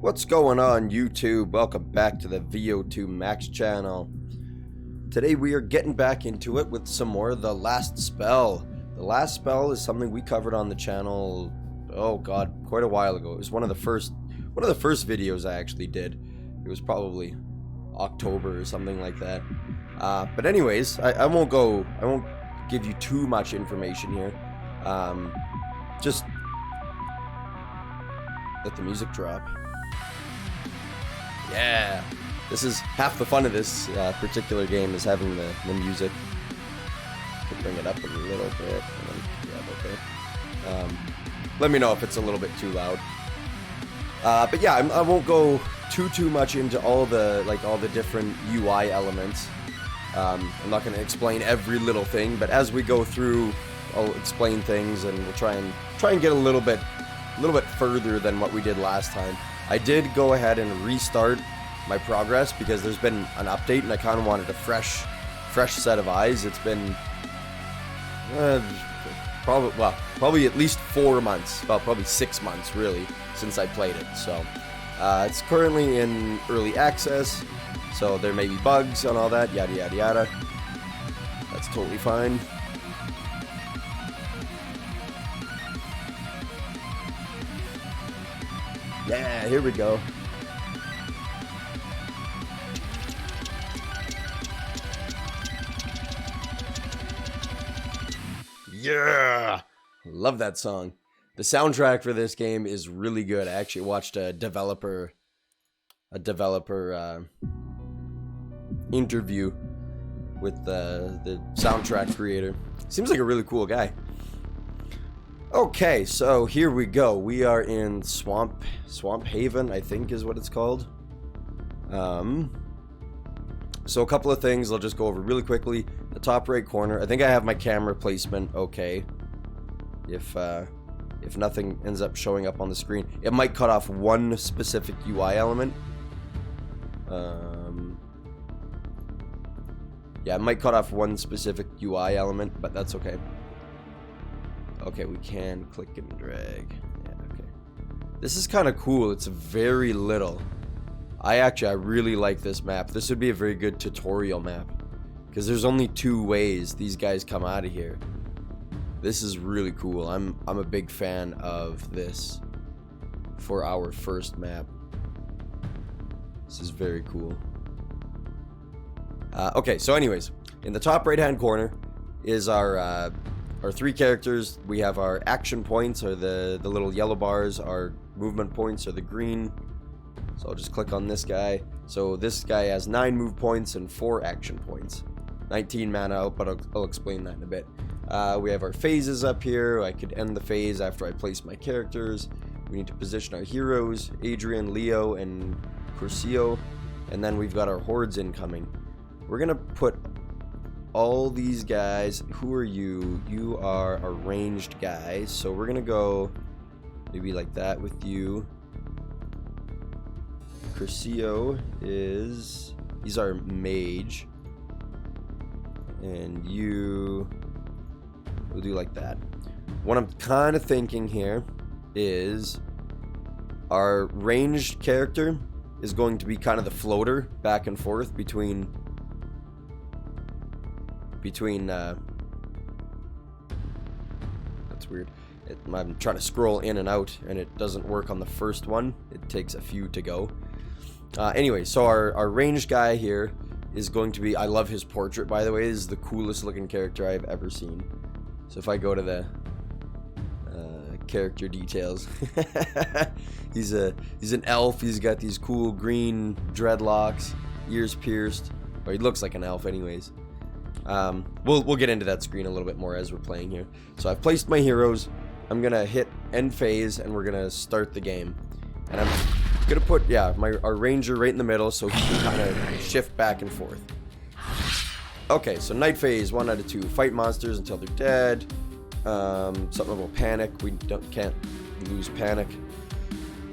What's going on, YouTube? Welcome back to the VO2 Max channel. Today we are getting back into it with some more of The Last Spell. The Last Spell is something we covered on the channel, oh god, quite a while ago. It was one of the first videos I actually did. It was probably October or something like that. But anyways, I won't give you too much information here. Just let the music drop. Yeah, this is half the fun of this particular game, is having the music. Could bring it up a little bit. Okay. Let me know if it's a little bit too loud. But yeah, I won't go too much into all the different UI elements. I'm not going to explain every little thing, but as we go through, I'll explain things, and we'll try and get a little bit further than what we did last time. I did go ahead and restart my progress because there's been an update, and I kind of wanted a fresh set of eyes. It's been probably at least 4 months, well, probably 6 months really, since I played it. So it's currently in early access, so there may be bugs and all that, yada yada yada. That's totally fine. Yeah, here we go. Yeah! Love that song. The soundtrack for this game is really good. I actually watched a developer interview with the soundtrack creator. Seems like a really cool guy. Okay, so here we go. We are in Swamp Haven, I think is what it's called. So a couple of things I'll just go over really quickly. The top right corner, I think I have my camera placement okay. If nothing ends up showing up on the screen, it might cut off one specific UI element. Yeah, it might cut off one specific UI element, but that's okay. Okay, we can click and drag. Yeah, okay. This is kind of cool. It's very little. I really like this map. This would be a very good tutorial map, because there's only 2 ways these guys come out of here. This is really cool. I'm a big fan of this for our first map. This is very cool. Okay, so anyways, in the top right hand corner is our 3 characters. We have our action points, or the little yellow bars. Our movement points are the green. So I'll just click on this guy. So this guy has 9 move points and 4 action points. 19 mana out, but I'll explain that in a bit. We have our phases up here. I could end the phase after I place my characters. We need to position our heroes, Adrian, Leo, and Curcio. And then we've got our hordes incoming. We're going to put all these guys. Who are you? You are a ranged guy. So we're going to go maybe like that with you. Curcio he's our mage. And we'll do like that. What I'm kind of thinking here is our ranged character is going to be kind of the floater back and forth between that's weird. I'm trying to scroll in and out, and it doesn't work on the first one. It takes a few to go. Anyway, so our ranged guy here is going to be, I love his portrait, by the way. This is the coolest looking character I've ever seen. So if I go to the character details, he's an elf. He's got these cool green dreadlocks, ears pierced, or he looks like an elf anyways. We'll get into that screen a little bit more as we're playing here. So I've placed my heroes. I'm gonna hit end phase, and we're gonna start the game. And I'm gonna put our ranger right in the middle, so he can kind of shift back and forth. Okay, so night phase, 1 out of 2. Fight monsters until they're dead. Something about panic. We can't lose panic.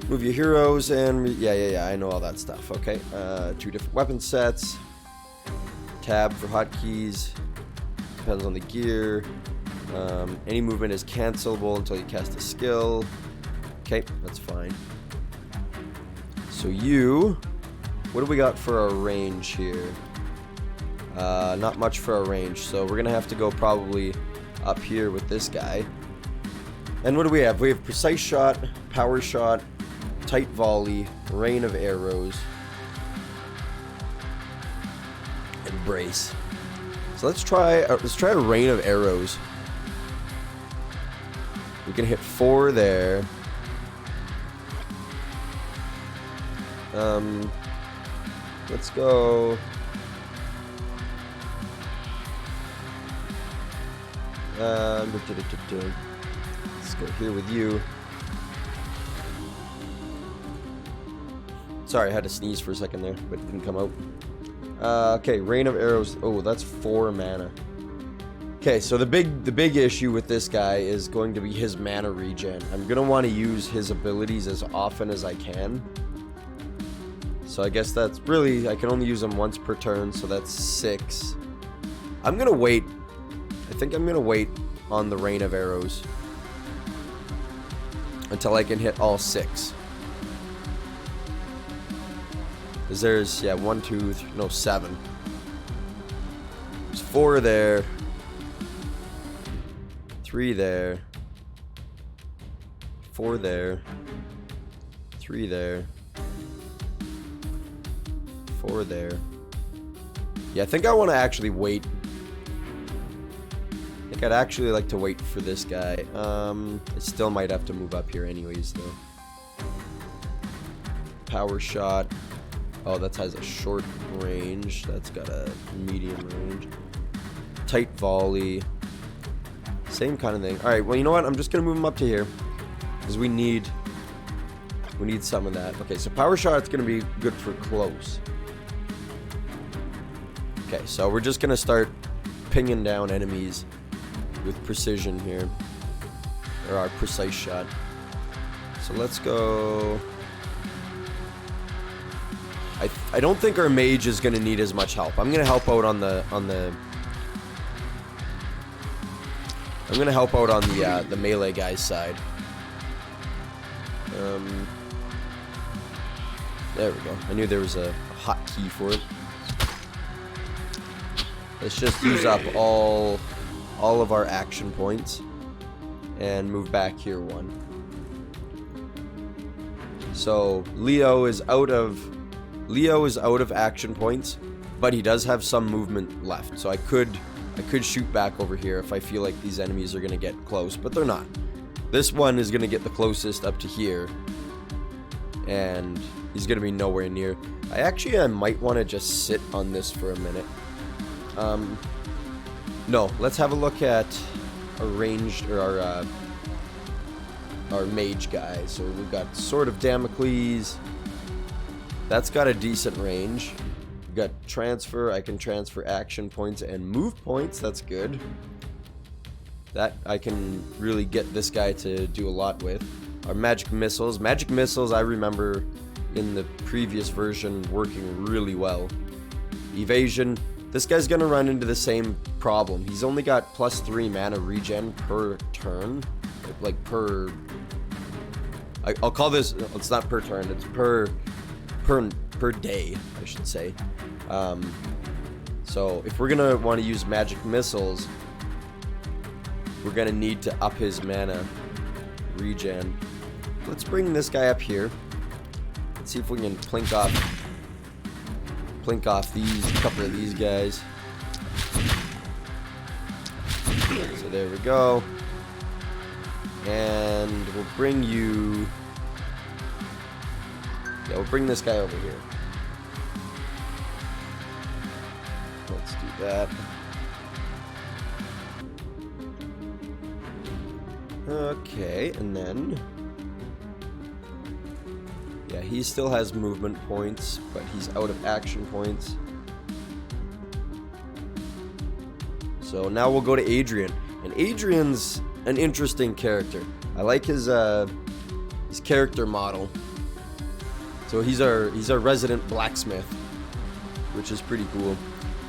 Move your heroes, and yeah, I know all that stuff. Okay, 2 different weapon sets. Tab for hotkeys. Depends on the gear. Any movement is cancelable until you cast a skill. Okay, that's fine. so you... What do we got for our range here? Not much for our range, so we're gonna have to go probably up here with this guy. And what do we have? We have precise shot, power shot, tight volley, rain of arrows, and brace. So let's try a rain of arrows. We can hit 4 there. Let's go. Let's go here with you. Sorry, I had to sneeze for a second there, but it didn't come out. Okay, rain of arrows. Oh, that's 4 mana. Okay, so the big issue with this guy is going to be his mana regen. I'm gonna want to use his abilities as often as I can. So I guess that's really, I can only use them once per turn, so that's 6. I'm gonna wait. I think I'm gonna wait on the rain of arrows until I can hit all 6. Because there's, yeah, 1, 2, 3, no, 7. There's 4 there. 3 there. 4 there. 3 there. 4 there. Yeah, I think I want to actually wait. I think I'd actually like to wait for this guy. I still might have to move up here anyways, though. Power shot. Oh, that has a short range. That's got a medium range. Tight volley. Same kind of thing. Alright, well, you know what? I'm just going to move him up to here. Because we need some of that. Okay, so power shot's going to be good for close. Okay, so we're just going to start pinging down enemies with precision here. Or our precise shot. So let's go... I don't think our mage is going to need as much help. I'm going to help out on the I'm going to help out on the melee guy's side. There we go. I knew there was a hotkey for it. Let's just use up all of our action points and move back here 1. So Leo is out of action points, but he does have some movement left. So I could shoot back over here if I feel like these enemies are going to get close, but they're not. This one is going to get the closest up to here, and he's going to be nowhere near. I might want to just sit on this for a minute. No, let's have a look at our ranged, or our mage guy. So we've got Sword of Damocles. That's got a decent range. We've got transfer. I can transfer action points and move points. That's good. That I can really get this guy to do a lot with. Our magic missiles. Magic missiles, I remember in the previous version working really well. Evasion. This guy's gonna run into the same problem. He's only got +3 mana regen per turn. Like per... I'll call this... It's not per turn. It's per day, I should say. So if we're gonna want to use magic missiles, we're gonna need to up his mana regen. Let's bring this guy up here. Let's see if we can plink off these couple of these guys. So there we go. And we'll bring you... Yeah, we'll bring this guy over here. Let's do that. Okay, and then... Yeah, he still has movement points, but he's out of action points. So now we'll go to Adrian. And Adrian's an interesting character. I like his character model. So he's our resident blacksmith, which is pretty cool.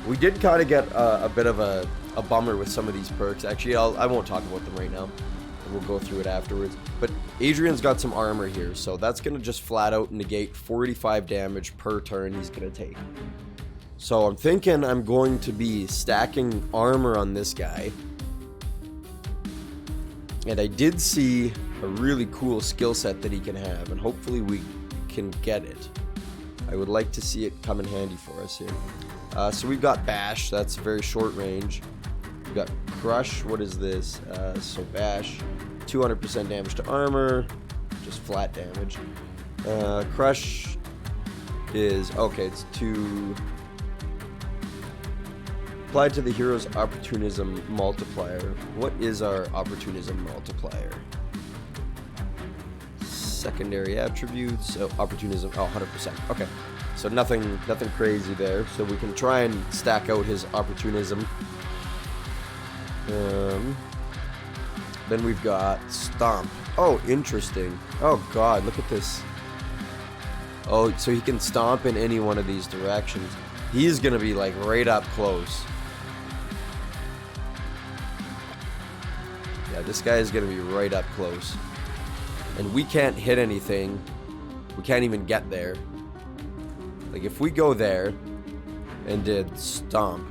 We did kind of get a bit of a bummer with some of these perks. Actually, I won't talk about them right now. we'll go through it afterwards. But Adrian's got some armor here, so that's going to just flat out negate 45 damage per turn he's going to take. So I'm thinking I'm going to be stacking armor on this guy. And I did see a really cool skill set that he can have, and hopefully we can get it. I would like to see it come in handy for us here. So we've got Bash, that's very short range. We've got Crush, what is this? So Bash, 200% damage to armor, just flat damage. Crush is, okay, it's to... applied to the hero's opportunism multiplier. What is our opportunism multiplier? Secondary attributes, opportunism, 100%. Okay, so nothing crazy there. So we can try and stack out his opportunism. Then we've got Stomp. Oh, interesting. Oh god, look at this. Oh, so he can stomp in any one of these directions. He's gonna be like right up close. Yeah, this guy is gonna be right up close. And we can't hit anything. We can't even get there. Like, if we go there and did Stomp,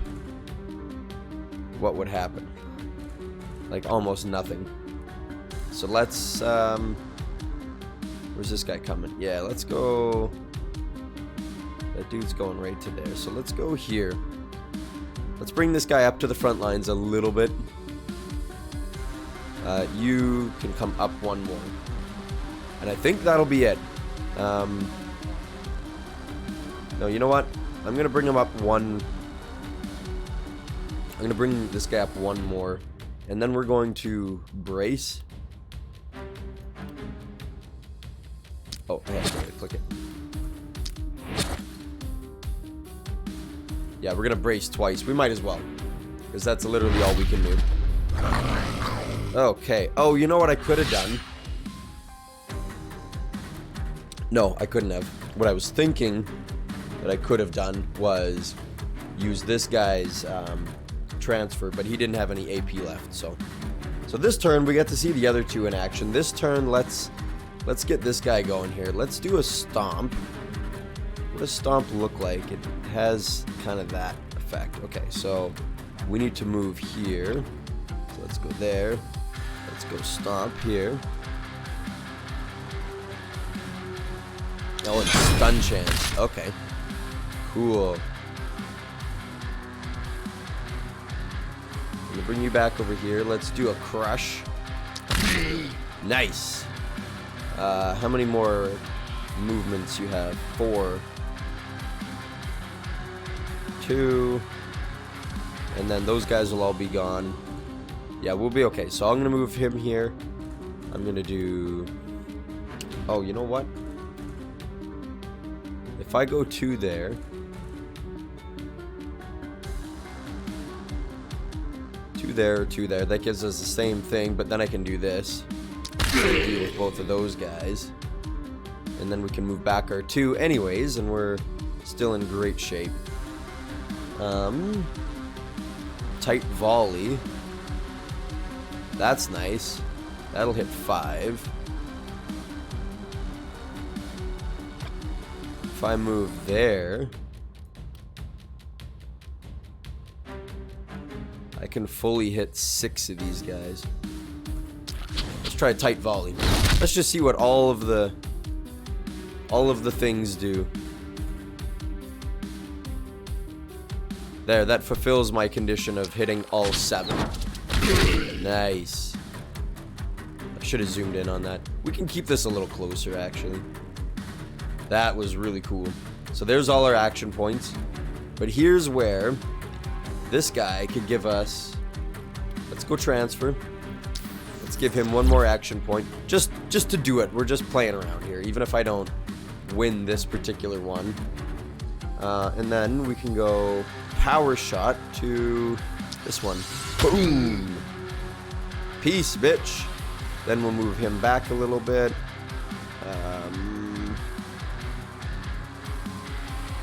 what would happen? Like, almost nothing. So let's, where's this guy coming? Yeah, let's go. That dude's going right to there. So let's go here. Let's bring this guy up to the front lines a little bit. You can come up one more. And I think that'll be it. No, you know what? I'm going to bring him up one. I'm going to bring this guy up one more. And then we're going to brace. Oh, I have to click it. Yeah, we're going to brace twice. We might as well. Because that's literally all we can do. Okay. Oh, you know what I could have done? No, I couldn't have. What I was thinking that I could have done was use this guy's transfer, but he didn't have any AP left. So this turn we get to see the other two in action. This turn, let's get this guy going here. Let's do a Stomp. What does Stomp look like? It has kind of that effect. Okay, so we need to move here. So let's go there. Let's go Stomp here. Oh, and stun chance. Okay. Cool. I'm gonna bring you back over here. Let's do a Crush. Nice. How many more movements you have? 4. 2. And then those guys will all be gone. Yeah, we'll be okay. So I'm gonna move him here. I'm gonna do... Oh, you know what? If I go 2 there, 2 there, 2 there, that gives us the same thing, but then I can do this. Deal with both of those guys. And then we can move back our 2 anyways, and we're still in great shape. Tight volley. That's nice. That'll hit 5. If I move there, I can fully hit 6 of these guys. Let's try tight volley. Let's just see what all of the things do. There, that fulfills my condition of hitting all 7. Nice. I should have zoomed in on that. We can keep this a little closer, actually. That was really cool. So there's all our action points. But here's where this guy could give us... Let's go transfer. Let's give him one more action point. Just to do it. We're just playing around here, even if I don't win this particular one. And then we can go power shot to this one. Boom! Peace, bitch. Then we'll move him back a little bit.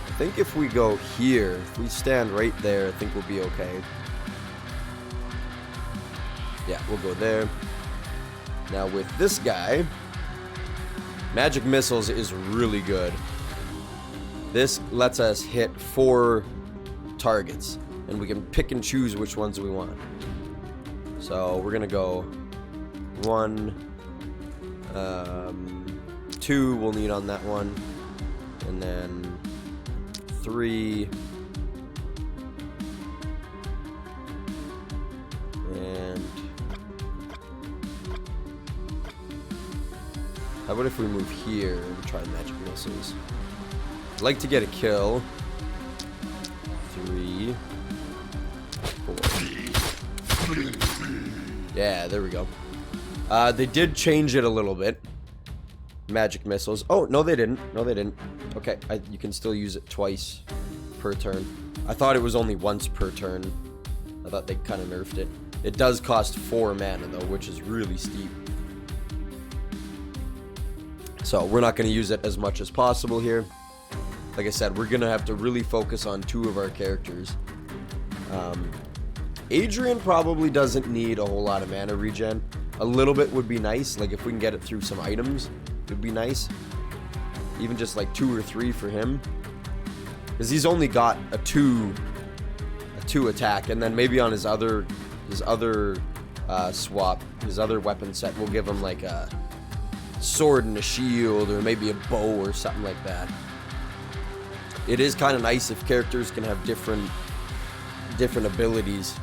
I think if we go here, if we stand right there, I think we'll be okay. Yeah, we'll go there. Now with this guy, magic missiles is really good. This lets us hit 4 targets, and we can pick and choose which ones we want. So we're gonna go 1, 2 we'll need on that one, and then 3, and how about if we move here and try magic missiles? I'd like to get a kill. 3, 4. Yeah, there we go. They did change it a little bit. Magic missiles. Oh, no they didn't. No they didn't. Okay, you can still use it twice per turn. I thought it was only once per turn. I thought they kind of nerfed it. It does cost 4 mana though, which is really steep. So we're not going to use it as much as possible here. Like I said, we're going to have to really focus on 2 of our characters. Adrian probably doesn't need a whole lot of mana regen. A little bit would be nice. Like if we can get it through some items, it would be nice. Even just like 2 or 3 for him. Because he's only got a 2 attack. And then maybe on his other swap, his other weapon set, we'll give him like a sword and a shield, or maybe a bow or something like that. It is kind of nice if characters can have different abilities.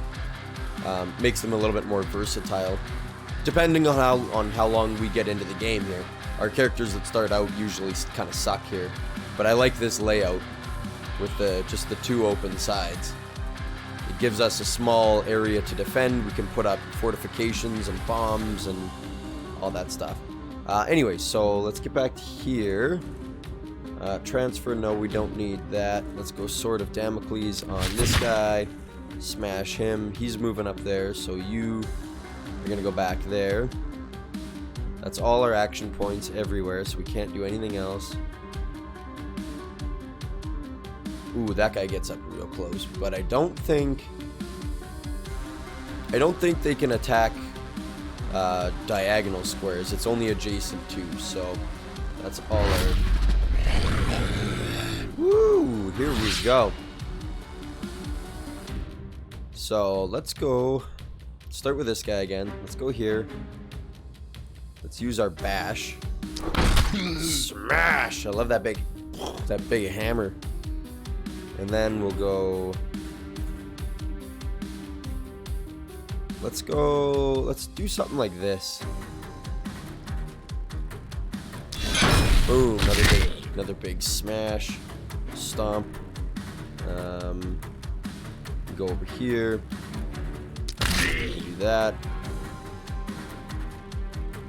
Makes them a little bit more versatile, depending on how long we get into the game here. Our characters that start out usually kind of suck here, but I like this layout with just the 2 open sides. It gives us a small area to defend. We can put up fortifications and bombs and all that stuff. Anyway, so let's get back to here. Transfer, no, we don't need that. Let's go Sword of Damocles on this guy. Smash him. He's moving up there, so you are going to go back there. That's all our action points everywhere, so we can't do anything else. Ooh, that guy gets up real close, but I don't think they can attack diagonal squares. It's only adjacent to, so that's all our... Woo! Here we go. So let's go start with this guy again. Let's go here. Let's use our bash. Smash! I love that big hammer. And then we'll go. Let's do something like this. Boom! Another big smash. Stomp. Go over here. Do that.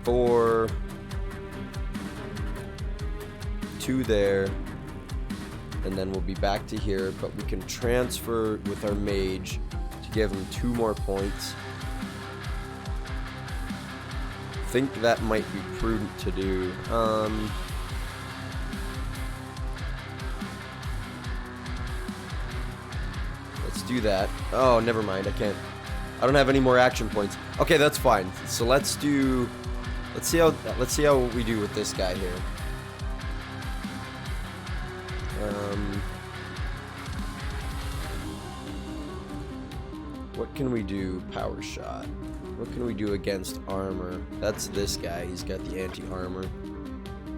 4. 2 there. And then we'll be back to here, but we can transfer with our mage to give him 2 more points. I think that might be prudent to do. Let's do that. Oh, never mind. I don't have any more action points. Okay, that's fine. So let's see how we do with this guy here. What can we do? Power shot. What can we do against armor? That's this guy. He's got the anti-armor.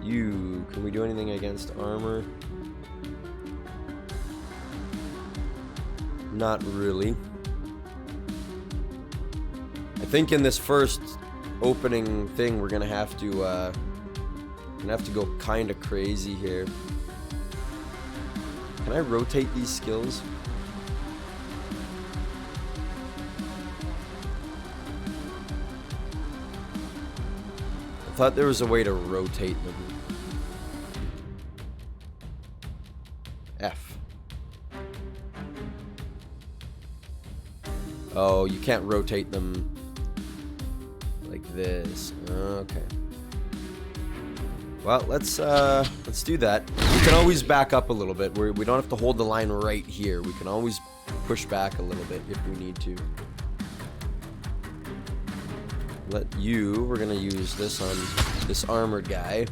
Can we do anything against armor? Not really. I think in this first opening thing we're gonna have to go kind of crazy here. Can I rotate these skills? I thought there was a way to rotate them. F. Oh, you can't rotate them like this. Okay. Well, let's do that. We can always back up a little bit. We don't have to hold the line right here. We can always push back a little bit if we need to. We're gonna use this on this armored guy.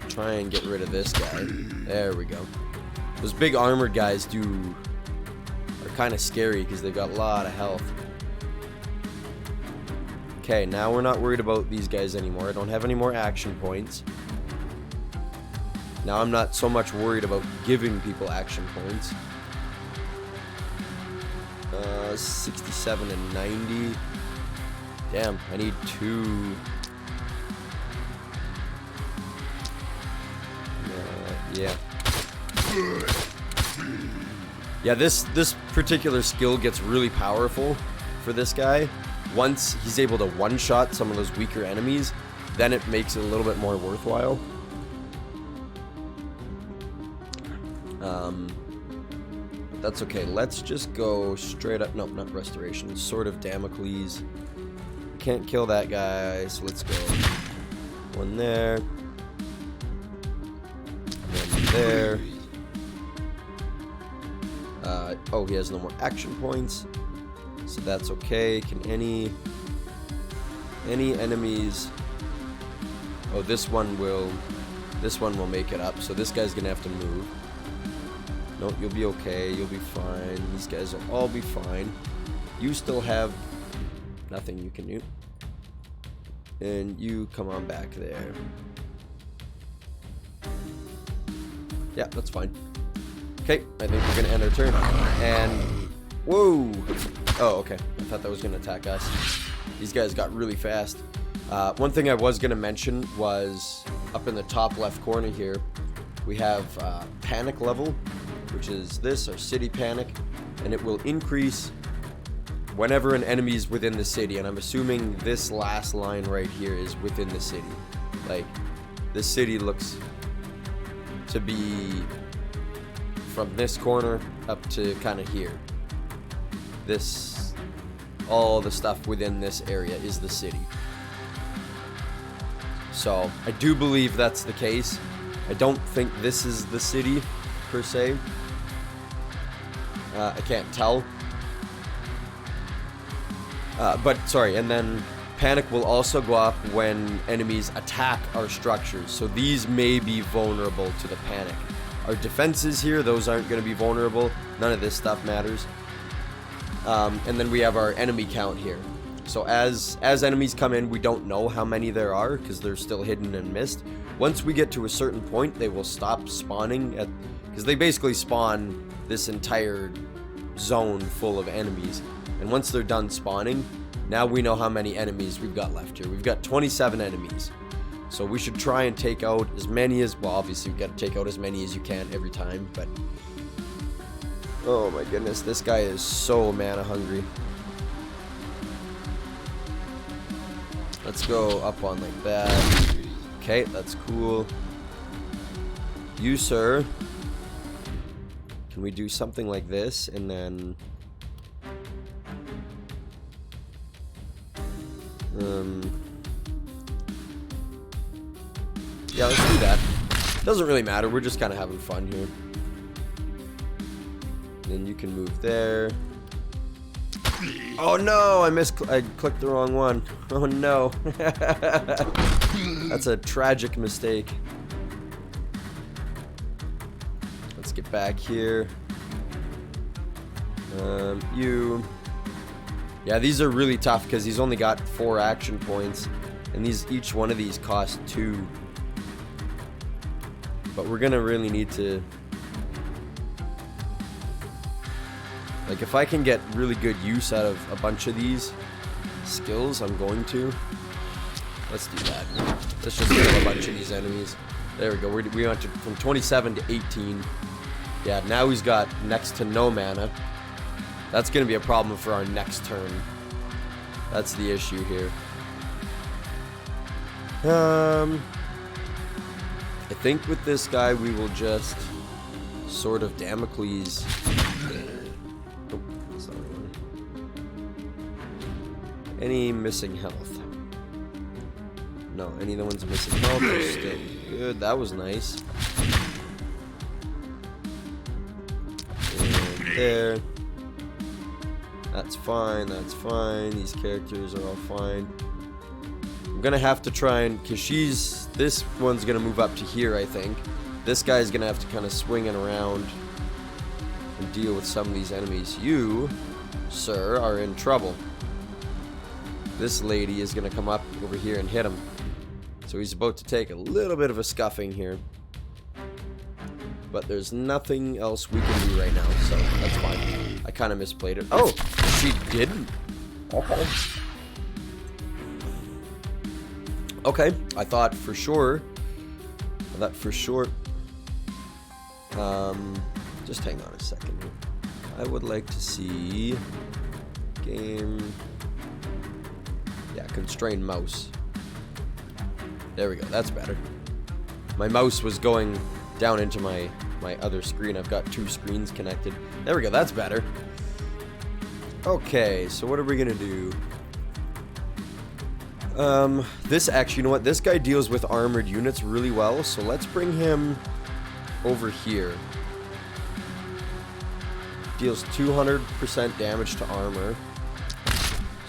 Try and get rid of this guy. There we go. Those big armored guys are kind of scary because they've got a lot of health. Okay, now we're not worried about these guys anymore. I don't have any more action points. Now I'm not so much worried about giving people action points. 67 and 90. Damn, I need 2. Yeah. Yeah, this particular skill gets really powerful for this guy. Once he's able to one-shot some of those weaker enemies, then it makes it a little bit more worthwhile. That's okay. Let's just go straight up. Nope, not restoration. Sword of Damocles. Can't kill that guy, so let's go. One there. One there. Oh, he has no more action points, so that's okay. Can any enemies? Oh, this one will make it up. So this guy's gonna have to move. No, you'll be okay. You'll be fine. These guys will all be fine. You still have nothing you can do. And you come on back there. Yeah, that's fine. Okay, I think we're gonna end our turn. And whoa! Oh, okay. I thought that was gonna attack us. These guys got really fast. One thing I was gonna mention was up in the top left corner here, we have panic level, which is this, our city panic, and it will increase whenever an enemy is within the city. And I'm assuming this last line right here is within the city. Like, the city looks to be from this corner up to kind of here. This, all the stuff within this area is the city. So I do believe that's the case. I don't think this is the city per se. I can't tell. But sorry, and then panic will also go up when enemies attack our structures. So these may be vulnerable to the panic. Our defenses here, those aren't going to be vulnerable. None of this stuff matters. And then we have our enemy count here. So as enemies come in, we don't know how many there are because they're still hidden and missed. Once we get to a certain point, they will stop spawning because they basically spawn this entire zone full of enemies. And once they're done spawning, now we know how many enemies we've got left here. We've got 27 enemies. So we should try and take out as many as, well, obviously we've got to take out as many as you can every time, but oh my goodness, this guy is so mana hungry. Let's go up on like that. Okay, that's cool. You, sir. Can we do something like this and then yeah, let's do that. Doesn't really matter, we're just kind of having fun here. Then you can move there. Oh no, I clicked the wrong one. Oh no. That's a tragic mistake. Let's get back here. You. Yeah, these are really tough because he's only got 4 action points, and each one of these cost 2. But we're gonna really need to, like, if I can get really good use out of a bunch of these skills, I'm going to. Let's do that. Let's just kill a bunch of these enemies. There we go. We went from 27 to 18. Yeah, now he's got next to no mana. That's going to be a problem for our next turn. That's the issue here. I think with this guy we will just Sword of Damocles. Oh, that's not one. Any missing health? No, any of the ones missing health are still good. That was nice. And there. That's fine, that's fine. These characters are all fine. I'm gonna have to try and, cause this one's gonna move up to here, I think. This guy's gonna have to kind of swing it around and deal with some of these enemies. You, sir, are in trouble. This lady is gonna come up over here and hit him. So he's about to take a little bit of a scuffing here. But there's nothing else we can do right now, so that's fine. I kind of misplayed it. Oh, she didn't. Okay. Okay, I thought for sure. Just hang on a second here. I would like to see game. Yeah, constrained mouse. There we go. That's better. My mouse was going down into my other screen. I've got two screens connected. There we go. That's better. Okay, so what are we gonna do? This actually, you know what? This guy deals with armored units really well, so let's bring him over here. Deals 200% damage to armor.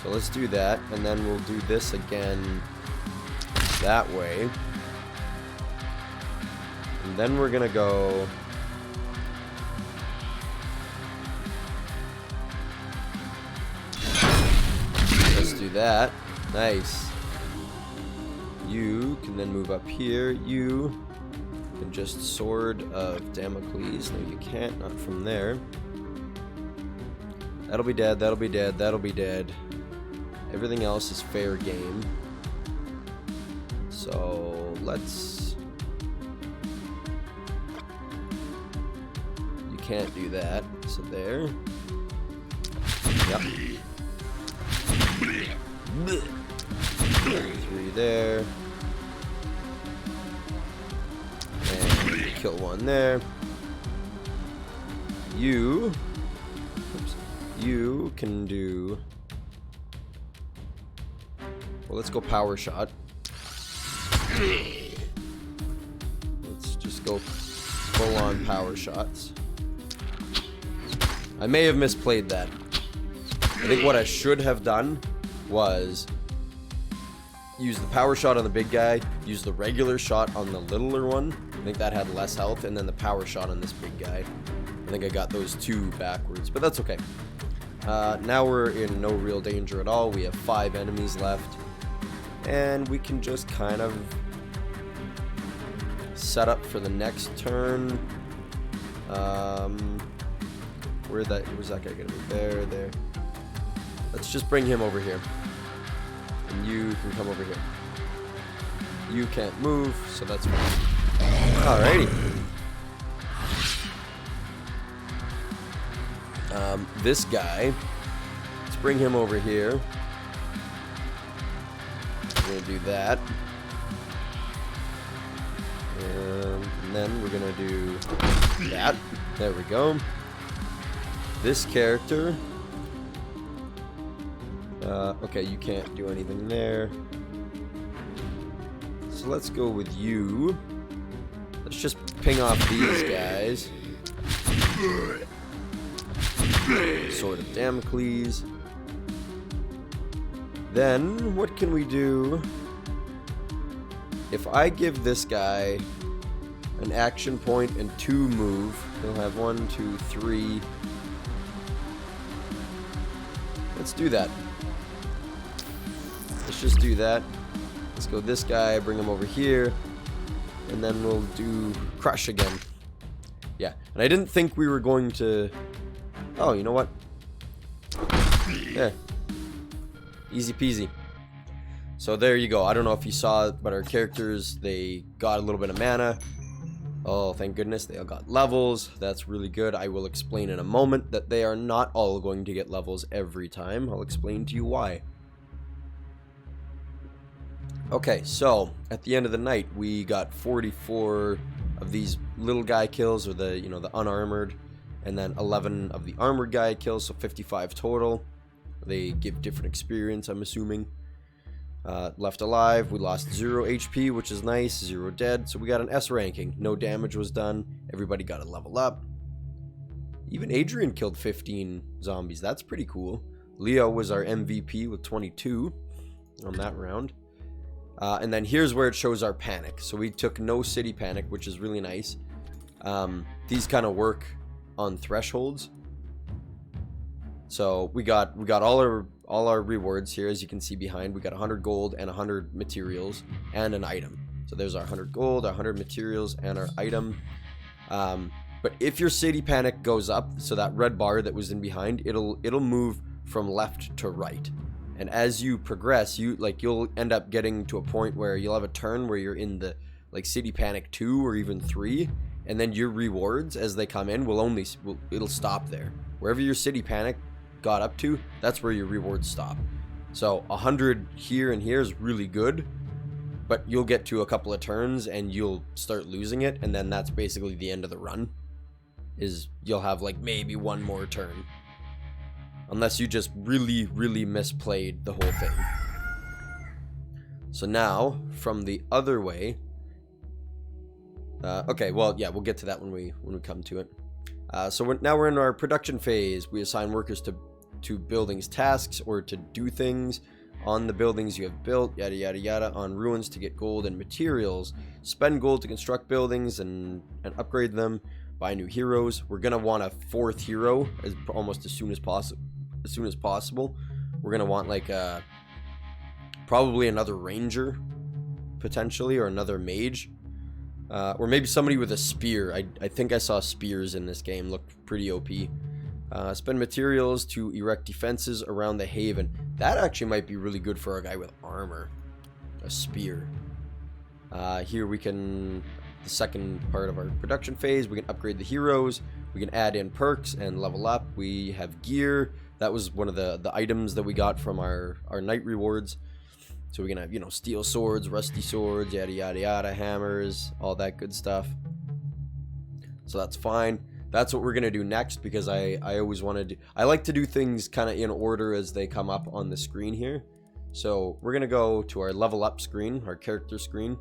So let's do that, and then we'll do this again that way. And then we're gonna go... Let's do that. Nice. You can then move up here. You can just Sword of Damocles. No, you can't. Not from there. That'll be dead. That'll be dead. That'll be dead. Everything else is fair game. So let's... You can't do that. So there. Yep. 3 there. And kill one there. You... Oops. You can do... Well, let's go power shot. Let's just go full on power shots. I may have misplayed that. I think what I should have done was use the power shot on the big guy, use the regular shot on the littler one. I think that had less health, and then the power shot on this big guy. I think I got those two backwards, but that's okay. Now we're in no real danger at all. We have 5 enemies left. And we can just kind of set up for the next turn. Where's that guy gonna be? There. Let's just bring him over here. And you can come over here. You can't move, so that's fine. Alrighty. This guy, let's bring him over here. We're gonna do that. And then we're gonna do that. There we go. This character. Okay, you can't do anything there. So let's go with you. Let's just ping off these guys. Sword of Damocles. Then, what can we do? If I give this guy an action point and 2 move, he'll have 1, 2, 3. Let's do that. Let's just do that. Let's go this guy, bring him over here, and then we'll do crush again. Yeah, and I didn't think we were going to... Oh, you know what? There. Easy peasy. So there you go. I don't know if you saw it, but our characters, they got a little bit of mana. Oh, thank goodness. They all got levels. That's really good. I will explain in a moment that they are not all going to get levels every time. I'll explain to you why. Okay, so at the end of the night, we got 44 of these little guy kills, or the, you know, the unarmored, and then 11 of the armored guy kills, so 55 total. They give different experience, I'm assuming. Left alive, we lost 0 HP, which is nice, 0 dead, so we got an S ranking. No damage was done, everybody got a level up. Even Adrian killed 15 zombies, that's pretty cool. Leo was our MVP with 22 on that round. And then here's where it shows our panic. So we took no city panic, which is really nice. These kind of work on thresholds. So we got all our rewards here, as you can see behind. We got 100 gold and 100 materials and an item. So there's our 100 gold, our 100 materials, and our item. But if your city panic goes up, so that red bar that was in behind, it'll move from left to right. And as you progress, you'll end up getting to a point where you'll have a turn where you're in the like city panic 2 or even 3, and then your rewards as they come in it'll stop there. Wherever your city panic got up to, that's where your rewards stop. So 100 here and here is really good, but you'll get to a couple of turns and you'll start losing it, and then that's basically the end of the run. You'll have like maybe one more turn. Unless you just really, really misplayed the whole thing. So now, from the other way... okay, well, yeah, we'll get to that when we come to it. Now we're in our production phase. We assign workers to buildings tasks or to do things on the buildings you have built, yada, yada, yada, on ruins to get gold and materials. Spend gold to construct buildings and upgrade them. Buy new heroes. We're going to want a 4th hero almost as soon as possible. We're gonna want like probably another ranger potentially, or another mage, or maybe somebody with a spear. I think I saw spears in this game, looked pretty OP. Spend materials to erect defenses around the haven. That actually might be really good for a guy with armor, a spear. Here we can, the second part of our production phase, we can upgrade the heroes, we can add in perks and level up. We have gear. That was one of the items that we got from our night rewards. So we can have, steel swords, rusty swords, yada, yada, yada, hammers, all that good stuff. So that's fine. That's what we're going to do next, because I always want to I like to do things kind of in order as they come up on the screen here. So we're going to go to our level up screen, our character screen,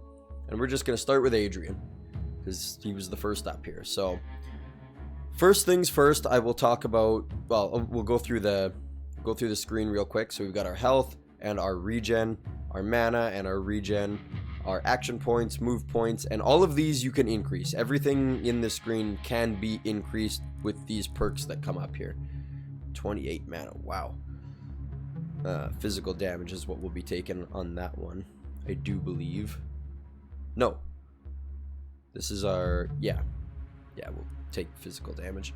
and we're just going to start with Adrian, because he was the first up here. So first things first, I will talk about, we'll go through the screen real quick. So we've got our health and our regen, our mana and our regen, our action points, move points, and all of these you can increase. Everything in the screen can be increased with these perks that come up here. 28 mana, wow. Physical damage is what will be taken on that one, I do believe. No. This is our, yeah, we'll take physical damage.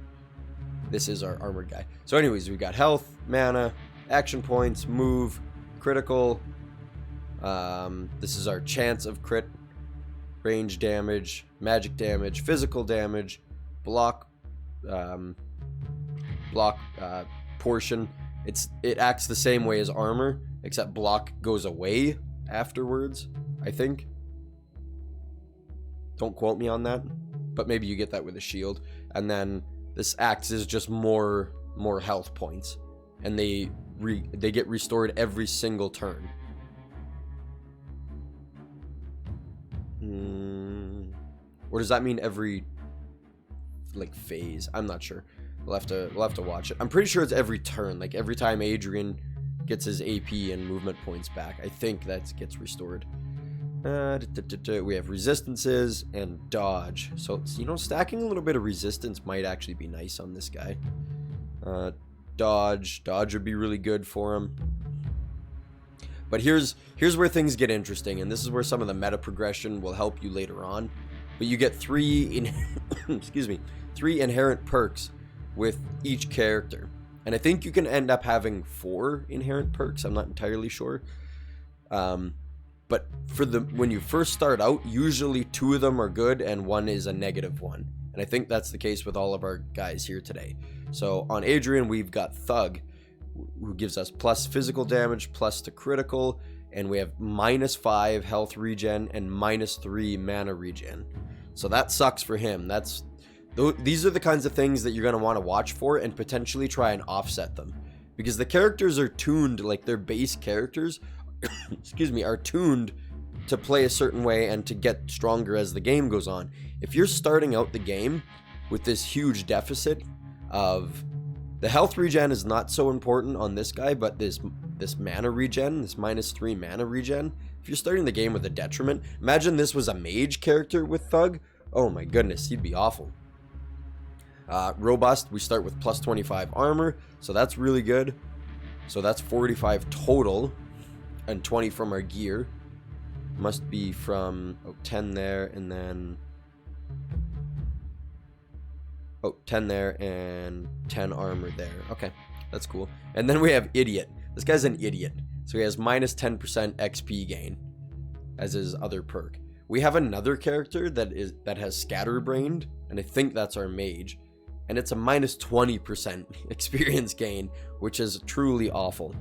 This is our armored guy. So anyways, we got health, mana, action points, move, critical. This is our chance of crit, range damage, magic damage, physical damage, block portion. It acts the same way as armor, except block goes away afterwards, I think. Don't quote me on that, but maybe you get that with a shield. And then this acts as just more health points, and they get restored every single turn. Or does that mean every like phase? I'm not sure. We'll have to watch it. I'm pretty sure it's every turn, like every time Adrian gets his AP and movement points back. I think that gets restored. We have resistances and dodge. So, stacking a little bit of resistance might actually be nice on this guy. Dodge would be really good for him. But here's where things get interesting, and this is where some of the meta progression will help you later on. But you get three inherent perks with each character, and I think you can end up having 4 inherent perks. I'm not entirely sure. But when you first start out, usually 2 of them are good and 1 is a negative one. And I think that's the case with all of our guys here today. So on Adrian, we've got Thug, who gives us plus physical damage, plus to critical, and we have -5 health regen and -3 mana regen. So that sucks for him. These are the kinds of things that you're going to want to watch for and potentially try and offset them. Because the characters are tuned, like their base characters, are tuned to play a certain way and to get stronger as the game goes on. If you're starting out the game with this huge deficit of The health regen is not so important on this guy, but this mana regen, this -3 mana regen, if you're starting the game with a detriment, imagine this was a mage character with Thug. Oh my goodness, he'd be awful. Robust, we start with +25 armor, so that's really good. So that's 45 total, and 20 from our gear. Must be from 10 there, and then 10 there, and 10 armor there. Okay, that's cool. And then we have Idiot. This guy's an idiot. So he has -10% XP gain as his other perk. We have another character that has Scatterbrained, and I think that's our mage. And it's a -20% experience gain, which is truly awful.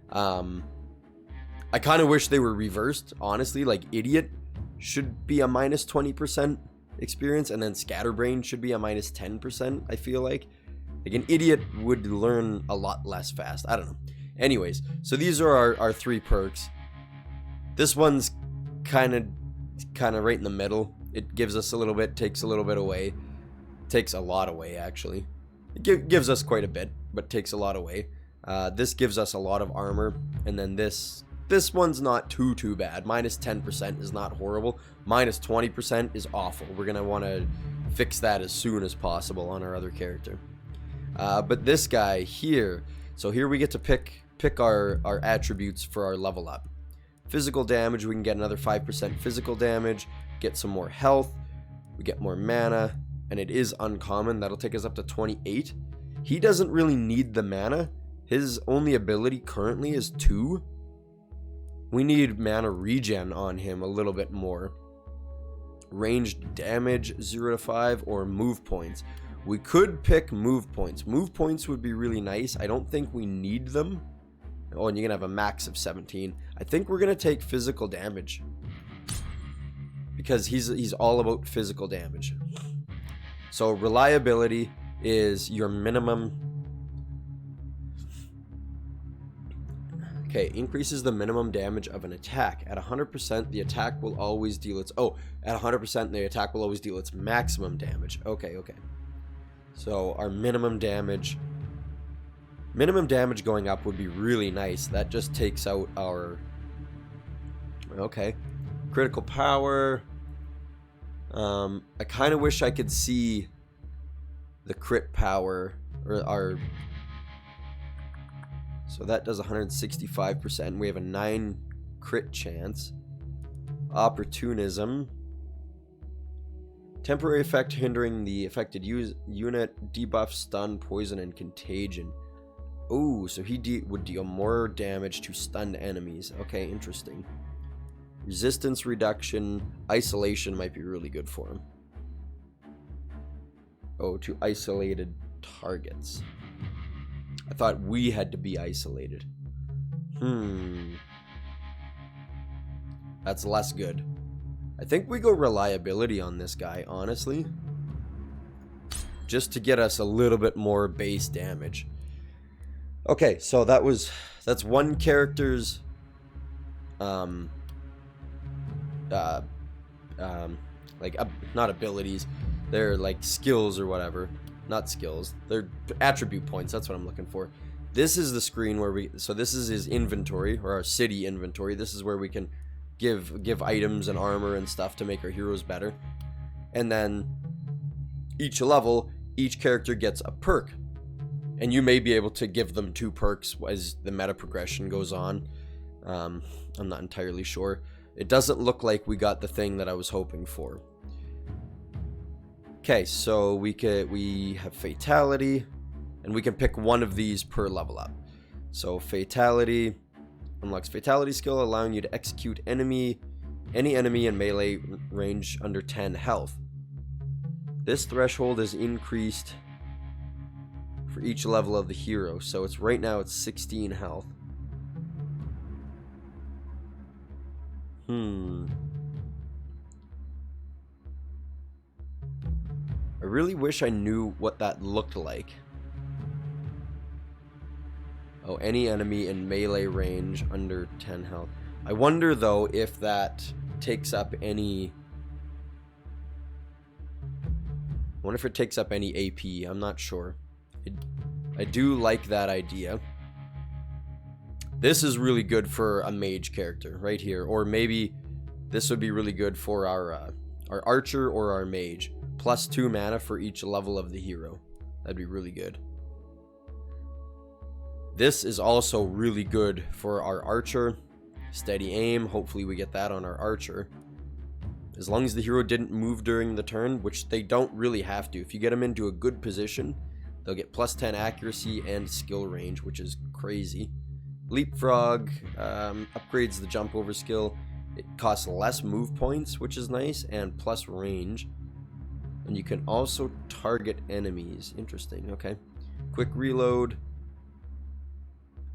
I kind of wish they were reversed, honestly. Like, Idiot should be a -20% experience, and then Scatterbrain should be a -10%, I feel like. Like, an Idiot would learn a lot less fast. I don't know. Anyways, so these are our 3 perks. This one's kind of right in the middle. It gives us a little bit, takes a little bit away. Takes a lot away, actually. It gives us quite a bit, but takes a lot away. This gives us a lot of armor, and then this one's not too bad. -10% is not horrible. -20% is awful. We're gonna want to fix that as soon as possible on our other character. But this guy here, so here we get to pick our attributes for our level up. Physical damage, we can get another 5% physical damage, get some more health, we get more mana, and it is uncommon. That'll take us up to 28. He doesn't really need the mana. His only ability currently is 2. We need mana regen on him a little bit more. Ranged damage 0 to 5, or move points. We could pick move points. Move points would be really nice. I don't think we need them. Oh, and you're gonna have a max of 17. I think we're gonna take physical damage, because he's all about physical damage. So reliability is your minimum. Okay, increases the minimum damage of an attack. At 100%, the attack will always deal its... Oh, at 100%, the attack will always deal its maximum damage. Okay. So our minimum damage going up would be really nice. That just takes out our... Okay. Critical power. I kind of wish I could see the crit power, or our... So that does 165%. We have a 9 crit chance. Opportunism. Temporary effect hindering the affected unit. Debuff, stun, poison, and contagion. Ooh, so he would deal more damage to stunned enemies. Okay, interesting. Resistance reduction. Isolation might be really good for him. Oh, to isolated targets. I thought we had to be isolated. That's less good. I think we go reliability on this guy, honestly. Just to get us a little bit more base damage. Okay, so that's one character's not abilities. They're like skills or whatever. Not skills. They're attribute points. That's what I'm looking for. This is the screen where so this is his inventory, or our city inventory. This is where we can give items and armor and stuff to make our heroes better. And then each level, each character gets a perk. And you may be able to give them 2 perks as the meta progression goes on. I'm not entirely sure. It doesn't look like we got the thing that I was hoping for. Okay, so we have Fatality, and we can pick one of these per level up. So Fatality unlocks Fatality skill, allowing you to execute any enemy in melee range under 10 health. This threshold is increased for each level of the hero, so it's right now it's 16 health. I really wish I knew what that looked like. Oh, any enemy in melee range under 10 health. I wonder though if that takes up any... I wonder if it takes up any AP. I'm not sure. I do like that idea. This is really good for a mage character right here, or maybe this would be really good for our archer or our mage. +2 mana for each level of the hero. That'd be really good. This is also really good for our archer. Steady aim. Hopefully we get that on our archer. As long as the hero didn't move during the turn, which they don't really have to. If you get them into a good position, they'll get +10 accuracy and skill range, which is crazy. Leapfrog upgrades the jump over skill. It costs less move points, which is nice, and plus range. And you can also target enemies. Interesting, okay. Quick reload.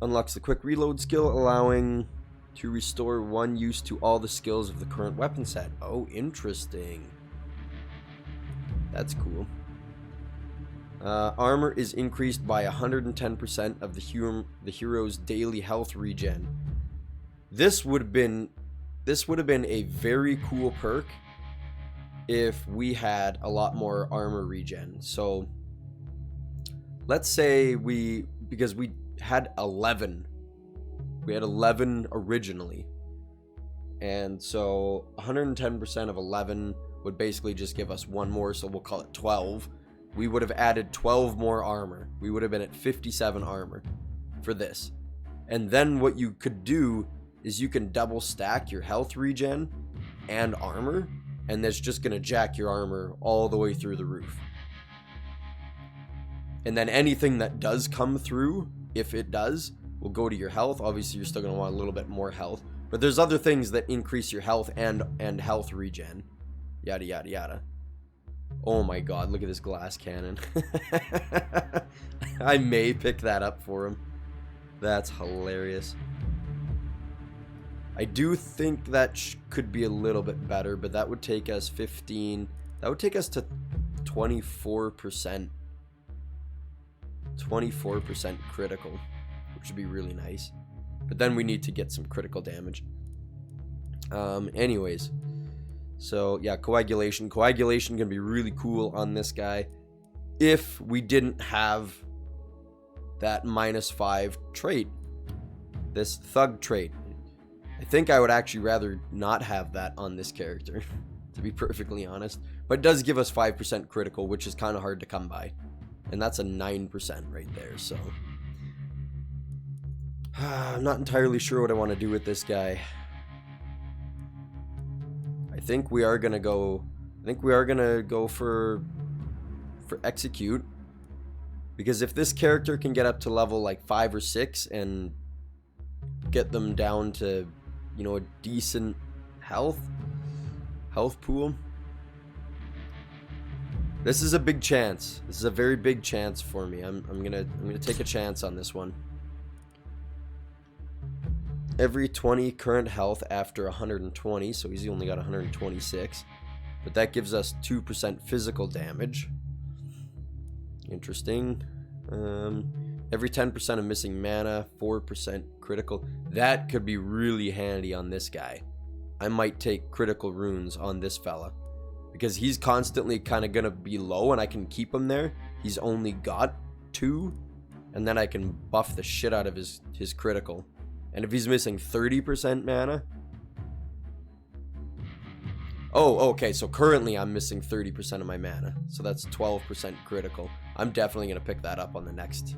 Unlocks the quick reload skill, allowing to restore 1 use to all the skills of the current weapon set. Oh, interesting. That's cool. Armor is increased by 110% of the hero's daily health regen. This would have been a very cool perk if we had a lot more armor regen. So let's say because we had 11. We had 11 originally. And so 110% of 11 would basically just give us 1 more, so we'll call it 12. We would have added 12 more armor. We would have been at 57 armor for this. And then what you could do is you can double stack your health regen and armor, and that's just going to jack your armor all the way through the roof. And then anything that does come through, if it does, will go to your health. Obviously, you're still going to want a little bit more health. But there's other things that increase your health and health regen. Yada, yada, yada. Oh my god, look at this glass cannon. I may pick that up for him. That's hilarious. I do think that could be a little bit better, but that would take us 15. That would take us to 24%. 24% critical, which would be really nice. But then we need to get some critical damage. Anyways. So, yeah, coagulation. Coagulation can be really cool on this guy if we didn't have that -5 trait. This thug trait. I think I would actually rather not have that on this character, to be perfectly honest. But it does give us 5% critical, which is kind of hard to come by. And that's a 9% right there, so. I'm not entirely sure what I want to do with this guy. I think we are gonna go for execute, because if this character can get up to level like 5 or 6 and get them down to, you know, a decent health pool, this is a big chance. This is a very big chance for me. I'm gonna take a chance on this one. Every 20 current health after 120, so he's only got 126. But that gives us 2% physical damage. Interesting. Every 10% of missing mana, 4% critical. That could be really handy on this guy. I might take critical runes on this fella, because he's constantly kind of going to be low and I can keep him there. He's only got 2, and then I can buff the shit out of his critical. And if he's missing 30% mana... Oh, okay, so currently I'm missing 30% of my mana. So that's 12% critical. I'm definitely going to pick that up on the next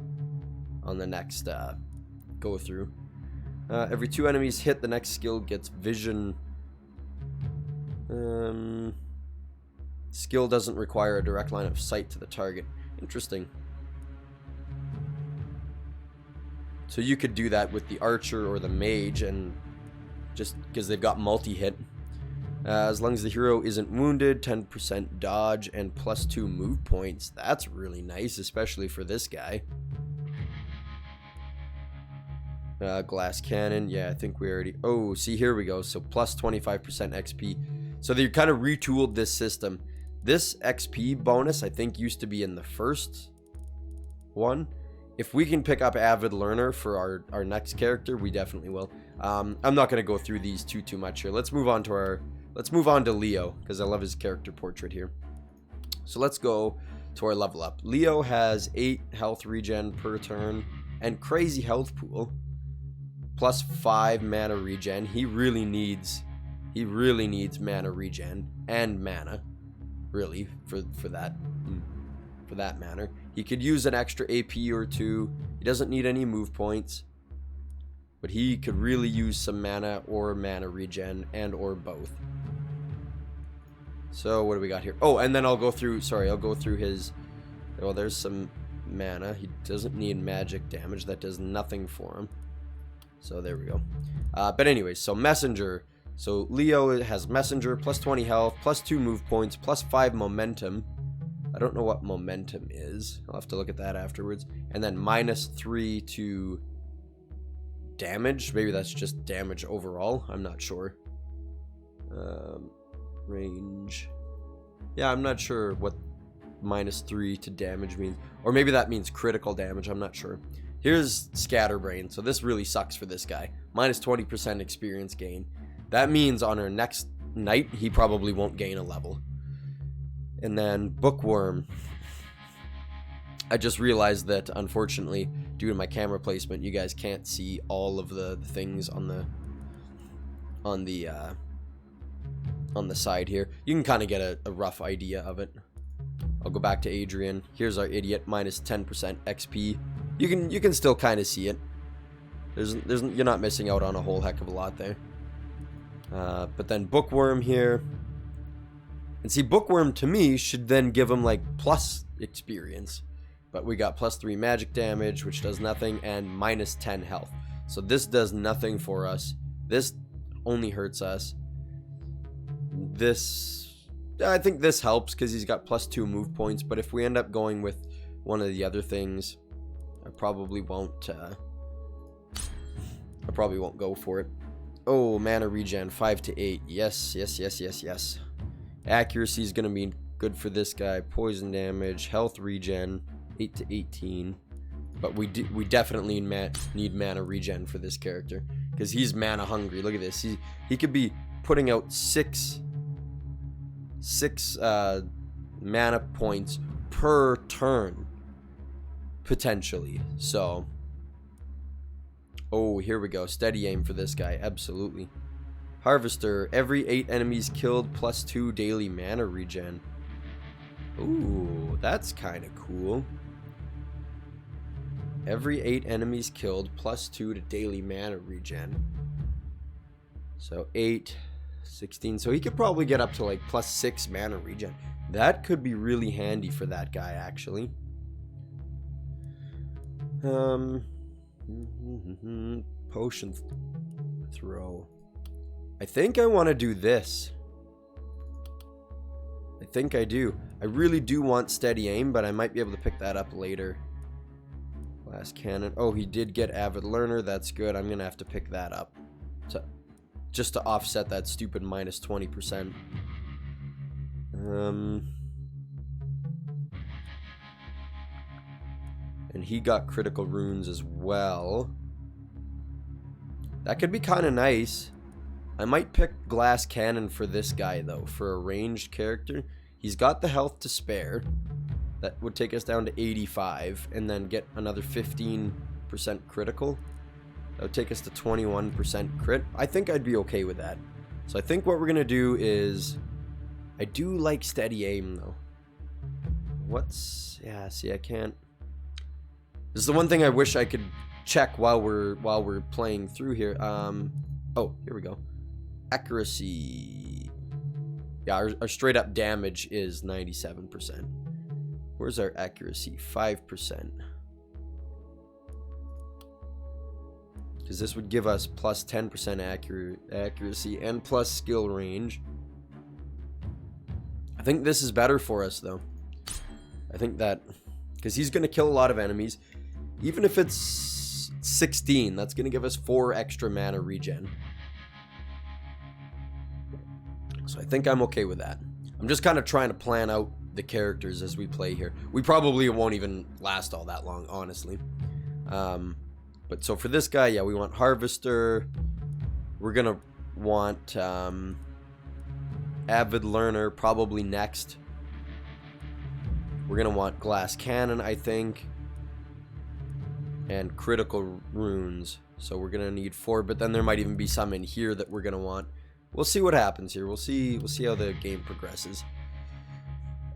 go through. Every 2 enemies hit, the next skill gets vision. Skill doesn't require a direct line of sight to the target. Interesting. So you could do that with the archer or the mage, and just because they've got multi-hit. As long as the hero isn't wounded, 10% dodge and +2 move points. That's really nice, especially for this guy. Glass cannon. Yeah, I think we already... Oh, see, here we go. So plus 25% XP. So they kind of retooled this system. This XP bonus, I think, used to be in the first one. If we can pick up Avid Learner for our next character, we definitely will. I'm not going to go through these too much here. Let's move on to Leo, because I love his character portrait here. So let's go to our level up. Leo has 8 health regen per turn and crazy health pool. Plus 5 mana regen. He really needs mana regen and mana, really, for that matter. He could use an extra AP or 2. He doesn't need any move points, but he could really use some mana or mana regen and or both. So what do we got here? Oh, and then I'll go through his, oh, there's some mana. He doesn't need magic damage. That does nothing for him. So there we go. But anyways, so Messenger. So Leo has Messenger, plus 20 health, plus 2 move points, plus 5 momentum. I don't know what momentum is. I'll have to look at that afterwards. And then minus 3 to damage. Maybe that's just damage overall. I'm not sure. Range. Yeah, I'm not sure what minus 3 to damage means. Or maybe that means critical damage. I'm not sure. Here's Scatterbrain. So this really sucks for this guy. Minus 20% experience gain. That means on our next night, he probably won't gain a level. And then Bookworm. I just realized that, unfortunately, due to my camera placement, you guys can't see all of the things on the side here. You can kind of get a rough idea of it. I'll go back to Adrian. Here's our idiot, minus 10% XP. You can still kind of see it. You're not missing out on a whole heck of a lot there. But then Bookworm here. And see, Bookworm to me should then give him like plus experience. But we got plus 3 magic damage, which does nothing, and minus 10 health. So this does nothing for us. This only hurts us. I think this helps because he's got plus 2 move points. But if we end up going with one of the other things, I probably won't go for it. Oh, mana regen 5 to 8. Yes. Accuracy is going to be good for this guy. Poison damage, health regen 8 to 18. But we definitely need mana regen for this character because he's mana hungry. Look at this. He could be putting out six mana points per turn potentially. So oh, here we go. Steady aim for this guy. Absolutely. Harvester. Every 8 enemies killed plus 2 daily mana regen. Ooh, that's kind of cool. Every 8 enemies killed plus 2 to daily mana regen. So 8, 16. So he could probably get up to like plus 6 mana regen. That could be really handy for that guy, actually. Potion throw. I think I want to do this. I think I do. I really do want steady aim, but I might be able to pick that up later. Glass cannon. Oh, he did get avid learner. That's good. I'm gonna have to pick that up just to offset that stupid minus 20%. And he got critical runes as well. That could be kind of nice. I might pick glass cannon for this guy though, for a ranged character. He's got the health to spare. That would take us down to 85 and then get another 15% critical. That would take us to 21% crit. I think I'd be okay with that. So I think what we're going to do is, I do like steady aim though. Yeah, see, I can't. This is the one thing I wish I could check while we're playing through here. Oh, here we go. Accuracy. Yeah, our straight up damage is 97%. Where's our accuracy? 5%. Because this would give us plus 10% accuracy and plus skill range. I think this is better for us though. I think that, because he's going to kill a lot of enemies. Even if it's 16, that's going to give us 4 extra mana regen. So I think I'm okay with that. I'm just kind of trying to plan out the characters as we play here. We probably won't even last all that long, honestly. But so for this guy, yeah, we want Harvester. We're going to want Avid Learner probably next. We're going to want glass cannon, I think. And critical runes. So we're going to need 4, but then there might even be some in here that we're going to want. We'll see what happens here. We'll see how the game progresses.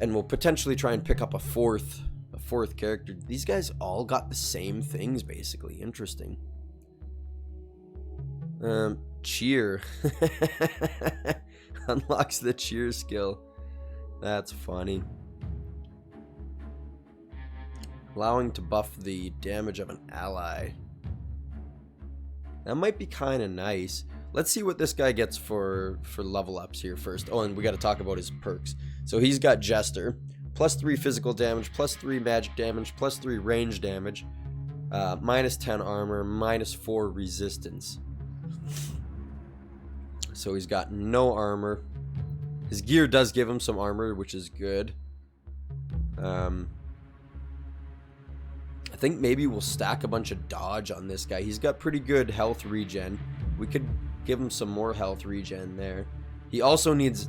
And we'll potentially try and pick up a fourth character. These guys all got the same things, basically. Interesting. Cheer. Unlocks the cheer skill. That's funny. Allowing to buff the damage of an ally. That might be kind of nice. Let's see what this guy gets for level ups here first. Oh, and we got to talk about his perks. So he's got Jester. +3 physical damage, +3 magic damage, +3 range damage. -10 armor, -4 resistance. So he's got no armor. His gear does give him some armor, which is good. I think maybe we'll stack a bunch of dodge on this guy. He's got pretty good health regen. We could give him some more health regen there. He also needs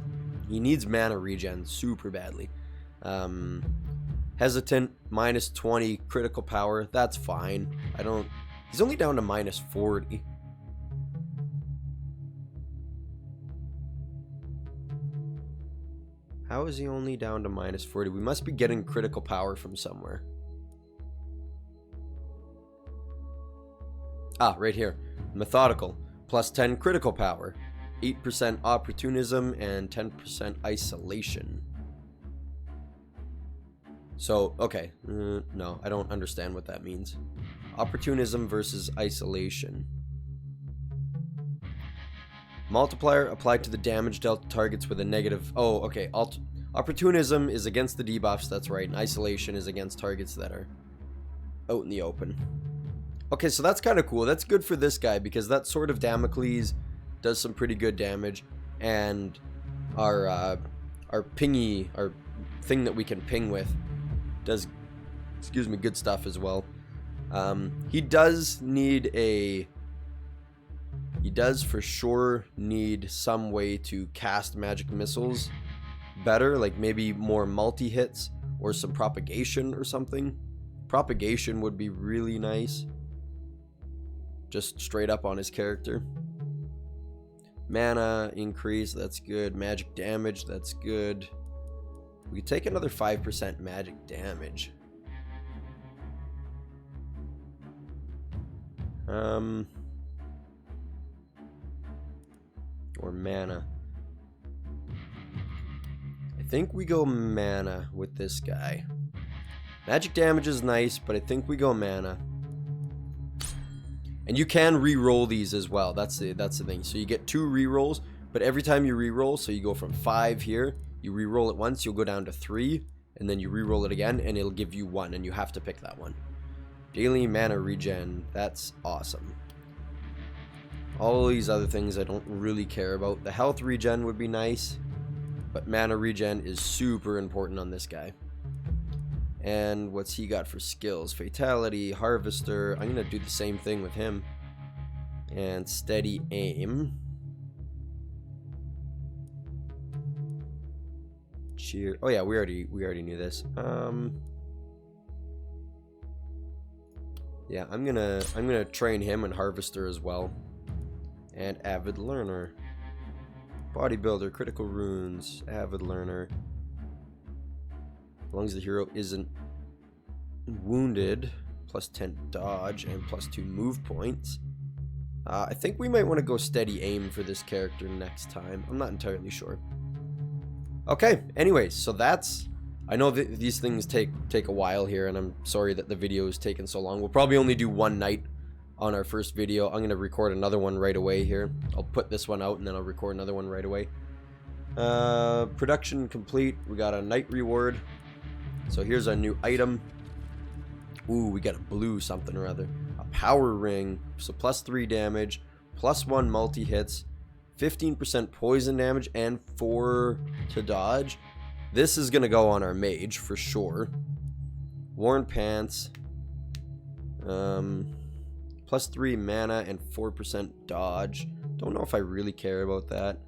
mana regen super badly. Hesitant, -20 critical power. That's fine. He's only down to -40. How is he only down to -40? We must be getting critical power from somewhere. Ah, right here. Methodical. +10 critical power. 8% opportunism and 10% isolation. So, okay. No, I don't understand what that means. Opportunism versus isolation. Multiplier applied to the damage dealt to targets with a negative... Oh, okay. Opportunism is against the debuffs, that's right. And isolation is against targets that are out in the open. Okay, so that's kind of cool. That's good for this guy because that Sword of Damocles does some pretty good damage. And our pingy, our thing that we can ping with, does, excuse me, good stuff as well. He does need a... He does for sure need some way to cast magic missiles better, like maybe more multi-hits or some propagation or something. Propagation would be really nice. Just straight up on his character. Mana increase, that's good. Magic damage, that's good. We could take another 5% magic damage. Or mana. I think we go mana with this guy. Magic damage is nice, but I think we go mana. And you can re-roll these as well. That's the thing. So you get 2 re-rolls, but every time you re-roll, so you go from 5 here, you re-roll it once, you'll go down to 3, and then you re-roll it again, and it'll give you 1, and you have to pick that one. Daily mana regen. That's awesome. All these other things I don't really care about. The health regen would be nice, but mana regen is super important on this guy. And what's he got for skills? Fatality, Harvester. I'm going to do the same thing with him. And steady aim. Cheer. Oh yeah, we already knew this. Yeah, I'm gonna train him and Harvester as well. And Avid Learner. Bodybuilder, critical runes, Avid Learner. As long as the hero isn't wounded, +10 dodge and +2 move points. I think we might want to go steady aim for this character next time. I'm not entirely sure. Okay, anyways, so that's... I know that these things take a while here, and I'm sorry that the video is taking so long. We'll probably only do one night on our first video. I'm going to record another one right away here. I'll put this one out, and then I'll record another one right away. Production complete. We got a night reward. So here's our new item. Ooh, we got a blue something or other. A power ring. So +3 damage, +1 multi-hits, 15% poison damage, and 4 to dodge. This is going to go on our mage for sure. Worn pants. +3 mana and 4% dodge. Don't know if I really care about that.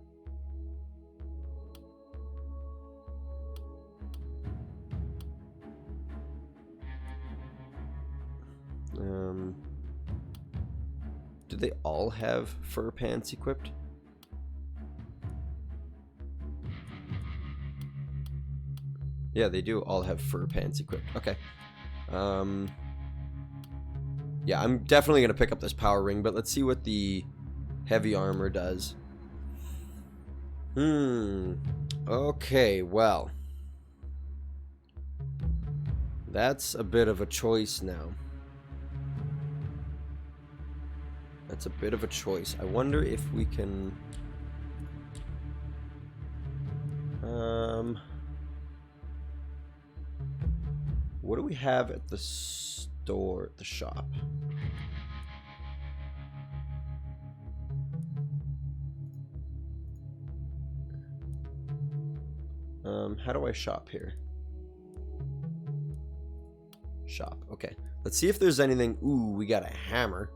Do they all have fur pants equipped? Yeah, they do all have fur pants equipped. Okay. Yeah, I'm definitely going to pick up this power ring, but let's see what the heavy armor does. Okay, well. That's a bit of a choice now. That's a bit of a choice. I wonder if we can... what do we have at the store, at the shop? How do I shop here? Shop. Okay. Let's see if there's anything. Ooh, we got a hammer.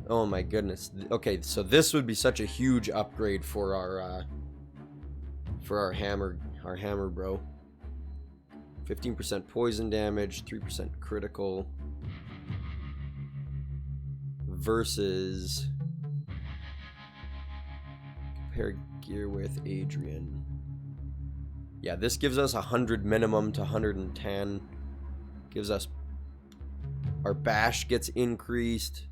Oh my goodness. Okay, so this would be such a huge upgrade for our hammer bro. 15% poison damage, 3% critical versus compare gear with Adrian. Yeah, this gives us 100 minimum to 110. Gives us our bash gets increased.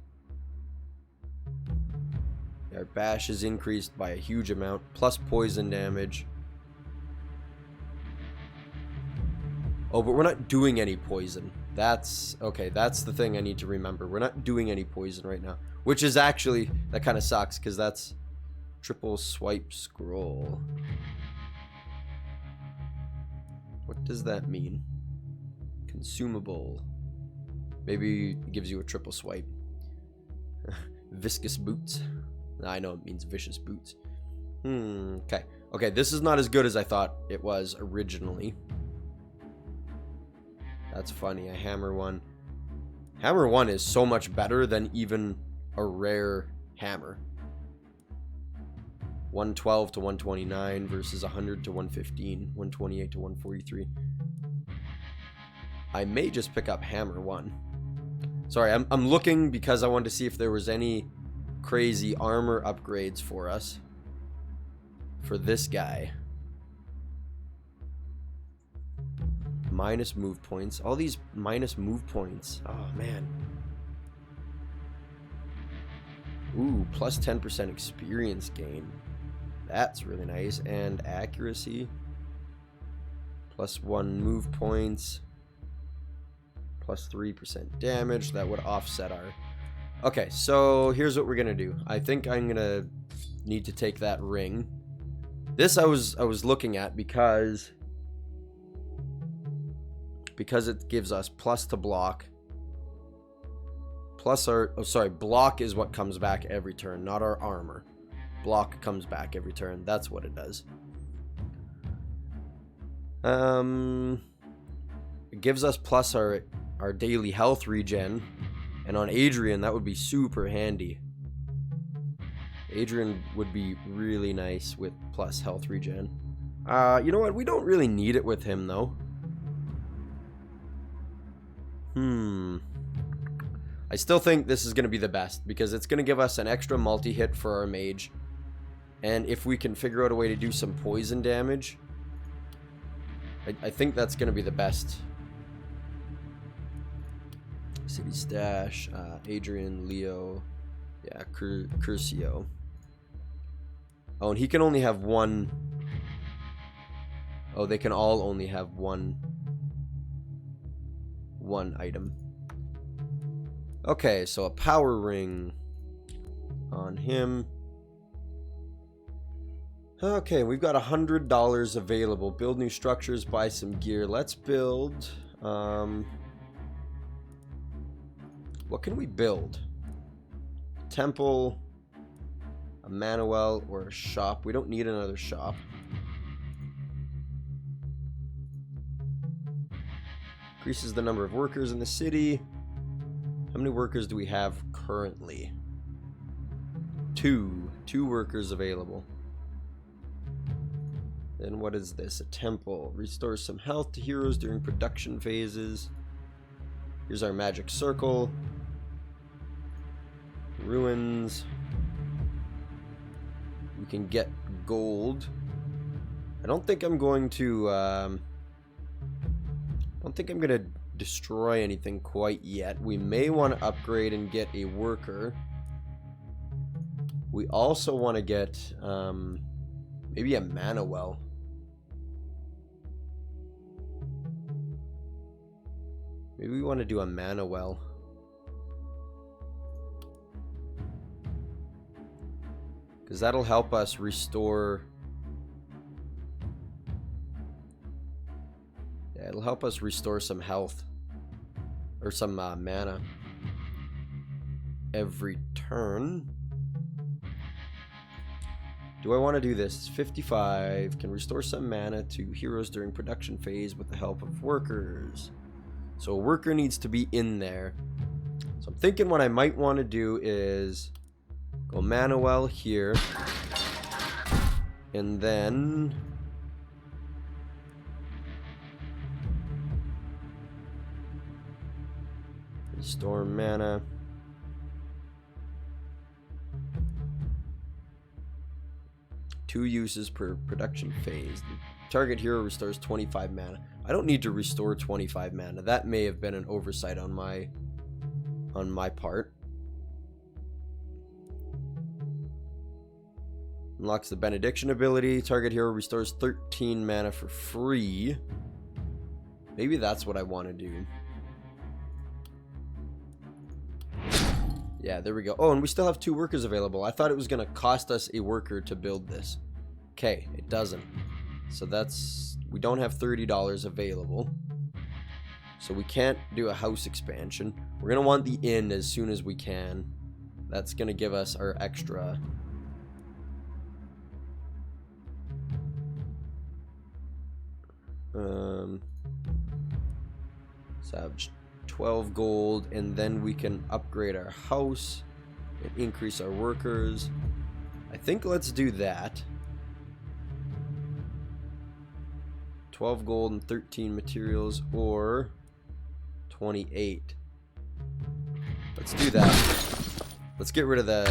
Our bash is increased by a huge amount, plus poison damage. Oh, but we're not doing any poison. That's okay. That's the thing I need to remember. We're not doing any poison right now, which is actually, that kind of sucks because that's triple swipe scroll. What does that mean? Consumable. Maybe it gives you a triple swipe. Viscous boots. I know it means vicious boots. Okay. Okay, this is not as good as I thought it was originally. That's funny. A hammer one. Hammer one is so much better than even a rare hammer. 112 to 129 versus 100 to 115, 128 to 143. I may just pick up hammer one. Sorry, I'm looking because I wanted to see if there was any crazy armor upgrades for us. For this guy. Minus move points. All these minus move points. Oh, man. Ooh, plus 10% experience gain. That's really nice. And accuracy. Plus 1 move points. Plus 3% damage. That would offset our... Okay, so here's what we're going to do. I think I'm going to need to take that ring. This I was looking at because it gives us plus to block. Plus our... Oh, sorry. Block is what comes back every turn, not our armor. Block comes back every turn. That's what it does. It gives us plus our daily health regen. And on Adrian, that would be super handy. Adrian would be really nice with plus health regen. You know what? We don't really need it with him, though. I still think this is going to be the best, because it's going to give us an extra multi-hit for our mage. And if we can figure out a way to do some poison damage, I think that's going to be the best. City Stash, Adrian, Leo, yeah, Curcio. Oh, and he can only have one. Oh, they can all only have one item. Okay, so a power ring on him. Okay, we've got $100 available. Build new structures, buy some gear. Let's build. What can we build? Temple, a manual, or a shop. We don't need another shop. Increases the number of workers in the city. How many workers do we have currently? Two workers available. Then what is this? A temple. Restores some health to heroes during production phases. Here's our magic circle. Ruins. We can get gold. I don't think I'm going to destroy anything quite yet. We may want to upgrade and get a worker. We also want to get maybe a mana well. Maybe we want to do a mana well. Because that'll help us restore. Yeah, it'll help us restore some health. Or some mana. Every turn. Do I want to do this? 55. Can restore some mana to heroes during production phase with the help of workers. So a worker needs to be in there. So I'm thinking what I might want to do is go mana well here. And then restore mana. Two uses per production phase. The target hero restores 25 mana. I don't need to restore 25 mana. That may have been an oversight on my part. Unlocks the benediction ability. Target hero restores 13 mana for free. Maybe that's what I want to do. Yeah, there we go. Oh, and we still have 2 workers available. I thought it was going to cost us a worker to build this. Okay, it doesn't. So that's... we don't have $30 available. So we can't do a house expansion. We're going to want the inn as soon as we can. That's going to give us our extra... Savage 12 gold, and then we can upgrade our house and increase our workers. I think let's do that. 12 gold and 13 materials, or 28. Let's do that. Let's get rid of the...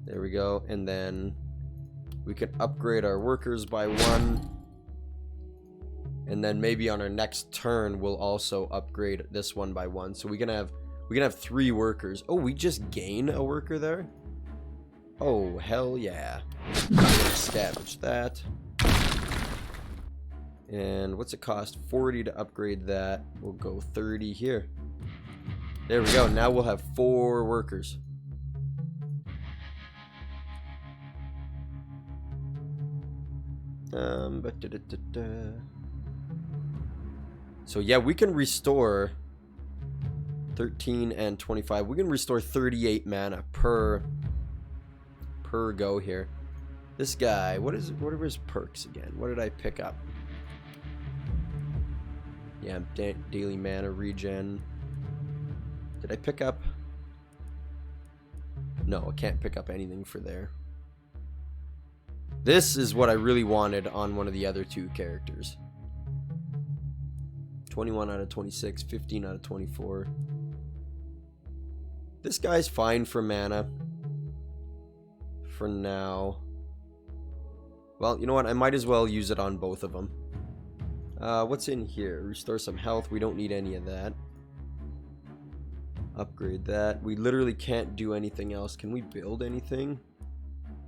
there we go. And then we can upgrade our workers by 1. And then maybe on our next turn, we'll also upgrade this one by 1. So we can have 3 workers. Oh, we just gain a worker there? Oh, hell yeah. I'm gonna scavenge that. And what's it cost? 40 to upgrade that. We'll go 30 here. There we go. Now we'll have 4 workers. So yeah, we can restore 13 and 25. We can restore 38 mana per go here. This guy, what are his perks again? What did I pick up? Yeah, daily mana regen. Did I pick up? No, I can't pick up anything for there. This is what I really wanted on one of the other 2 characters. 21 out of 26, 15 out of 24. This guy's fine for mana. For now. Well, you know what? I might as well use it on both of them. What's in here? Restore some health. We don't need any of that. Upgrade that. We literally can't do anything else. Can we build anything?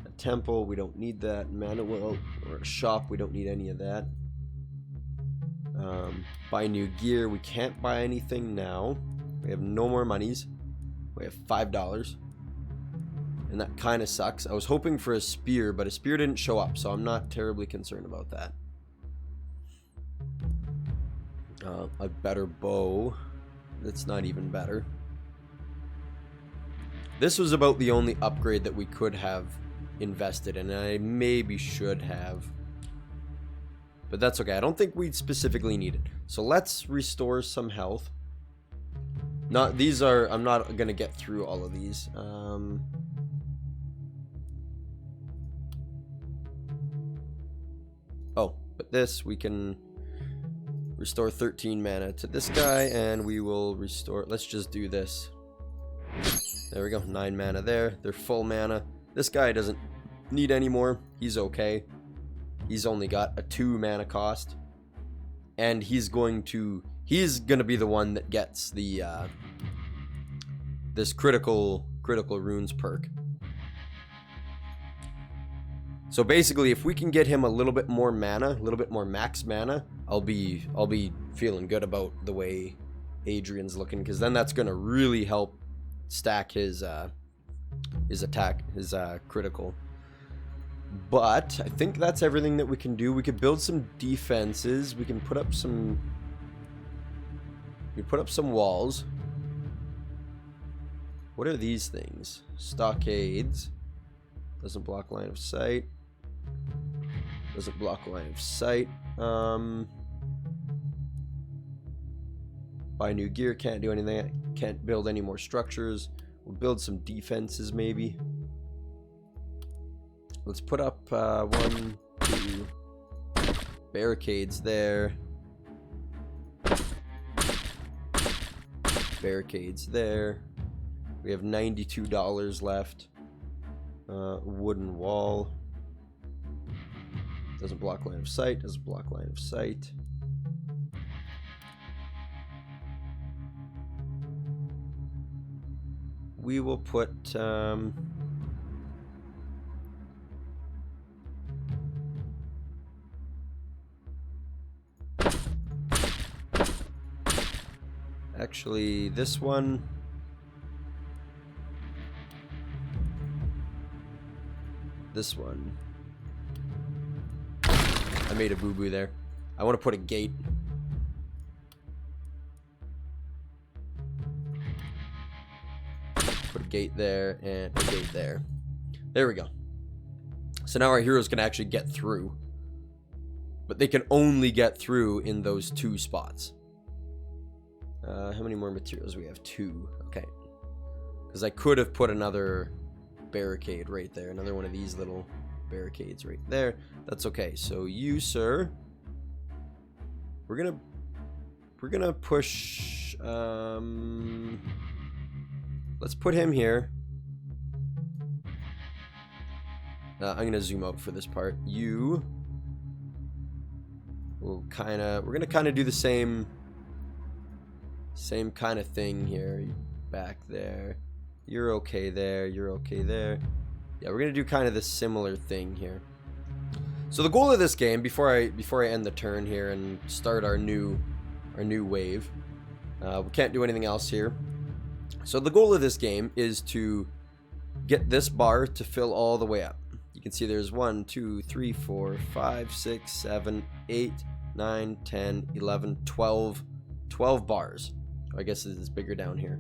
A temple. We don't need that. Mana well, or a shop. We don't need any of that. Buy new gear. We can't buy anything now. We have no more monies. We have $5. And that kind of sucks. I was hoping for a spear, but a spear didn't show up, so I'm not terribly concerned about that. A better bow. That's not even better. This was about the only upgrade that we could have invested in, and I maybe should have. But that's okay. I don't think we specifically need it. So let's restore some health. These are... I'm not going to get through all of these. Oh, but this we can Restore 13 mana to this guy, and we will restore... Let's just do this. There we go. 9 mana there. They're full mana. This guy doesn't need any more. He's okay. He's only got a 2 mana cost. And he's going to be the one that gets the this critical runes perk. So basically, if we can get him a little bit more mana, a little bit more max mana, I'll be feeling good about the way Adrian's looking, because then that's gonna really help stack his attack, his critical. But I think that's everything that we can do. We could build some defenses. We can put up some. We put up some walls. What are these things? Stockades. Doesn't block line of sight. Doesn't block line of sight. Buy new gear. Can't do anything. Can't build any more structures. We'll build some defenses maybe. Let's put up 1, 2 barricades there. Barricades there. We have $92 left. Wooden wall. Doesn't block line of sight. Doesn't block line of sight. We will put actually this one. This one. I made a boo-boo there. I want to put a gate. Put a gate there and a gate there. There we go. So now our heroes can actually get through. But they can only get through in those 2 spots. How many more materials? We have 2. Okay. Because I could have put another barricade right there. Another one of these little barricades right there. That's okay. So you, sir, we're gonna push. Let's put him here. I'm gonna zoom out for this part. You will we're gonna kind of do the same kind of thing here. Back there. You're okay there. You're okay there. Yeah, we're gonna do kind of this similar thing here. So the goal of this game, before I end the turn here and start our new wave, we can't do anything else here. So the goal of this game is to get this bar to fill all the way up. You can see there's 1, 2, 3, 4, 5, 6, 7, 8, 9, 10, 11, 12 bars. I guess it is bigger down here.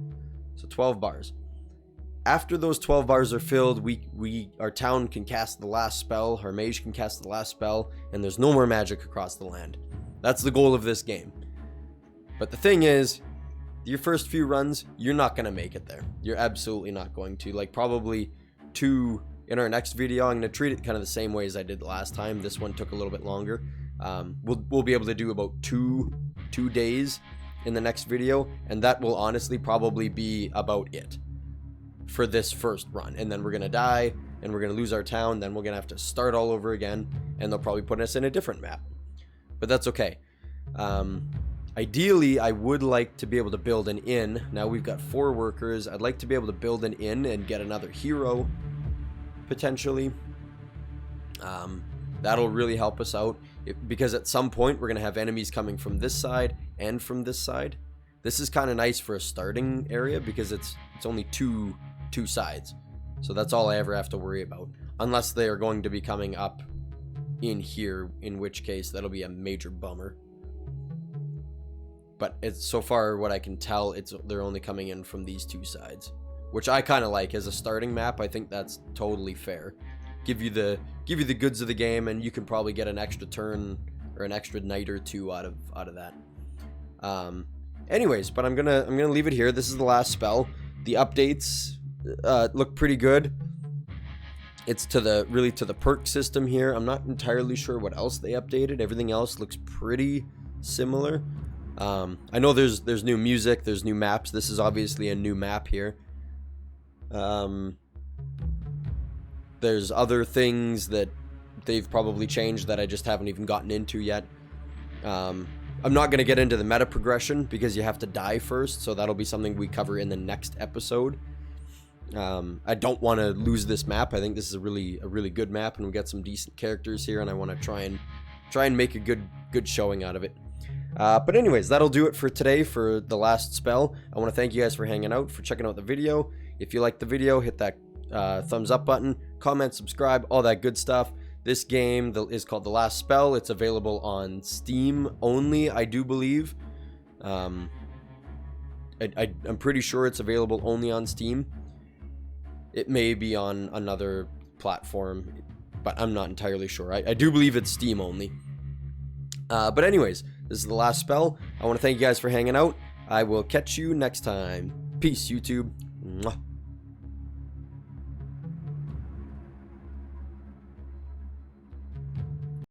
So 12 bars. After those 12 bars are filled, our town can cast the last spell, our mage can cast the last spell, and there's no more magic across the land. That's the goal of this game. But the thing is, your first few runs, you're not going to make it there. You're absolutely not going to. Like, probably 2 in our next video. I'm going to treat it kind of the same way as I did last time. This one took a little bit longer. We'll be able to do about 2 days in the next video, and that will honestly probably be about it for this first run. And then we're gonna die and we're gonna lose our town. Then we're gonna have to start all over again, and they'll probably put us in a different map, but that's okay. Ideally, I would like to be able to build an inn. Now we've got 4 workers. I'd like to be able to build an inn and get another hero potentially. That'll really help us out, because at some point we're gonna have enemies coming from this side and from this side. This is kind of nice for a starting area because it's only two sides. So that's all I ever have to worry about. Unless they are going to be coming up in here, in which case that'll be a major bummer. But it's, so far what I can tell, they're only coming in from these 2 sides, which I kind of like as a starting map. I think that's totally fair. Give you the goods of the game, and you can probably get an extra turn or an extra night or 2 out of that. Anyways, but I'm gonna leave it here. This is the last spell. The updates look pretty good. It's really to the perk system here. I'm not entirely sure what else they updated. Everything else looks pretty similar. I know there's new music, there's new maps. This is obviously a new map here. There's other things that they've probably changed that I just haven't even gotten into yet. I'm not going to get into the meta progression because you have to die first, so that'll be something we cover in the next episode. I don't want to lose this map. I think this is a really good map, and we got some decent characters here, and I want to try and make a good showing out of it. But anyways, that'll do it for today for the last spell. I want to thank you guys for hanging out, for checking out the video. If you liked the video, hit that thumbs up button, comment, subscribe, all that good stuff. This game is called The Last Spell. It's available on Steam only, I do believe. I'm pretty sure it's available only on Steam. It may be on another platform, but I'm not entirely sure. I do believe it's Steam only. But anyways, this is The Last Spell. I want to thank you guys for hanging out. I will catch you next time. Peace, YouTube. Mwah.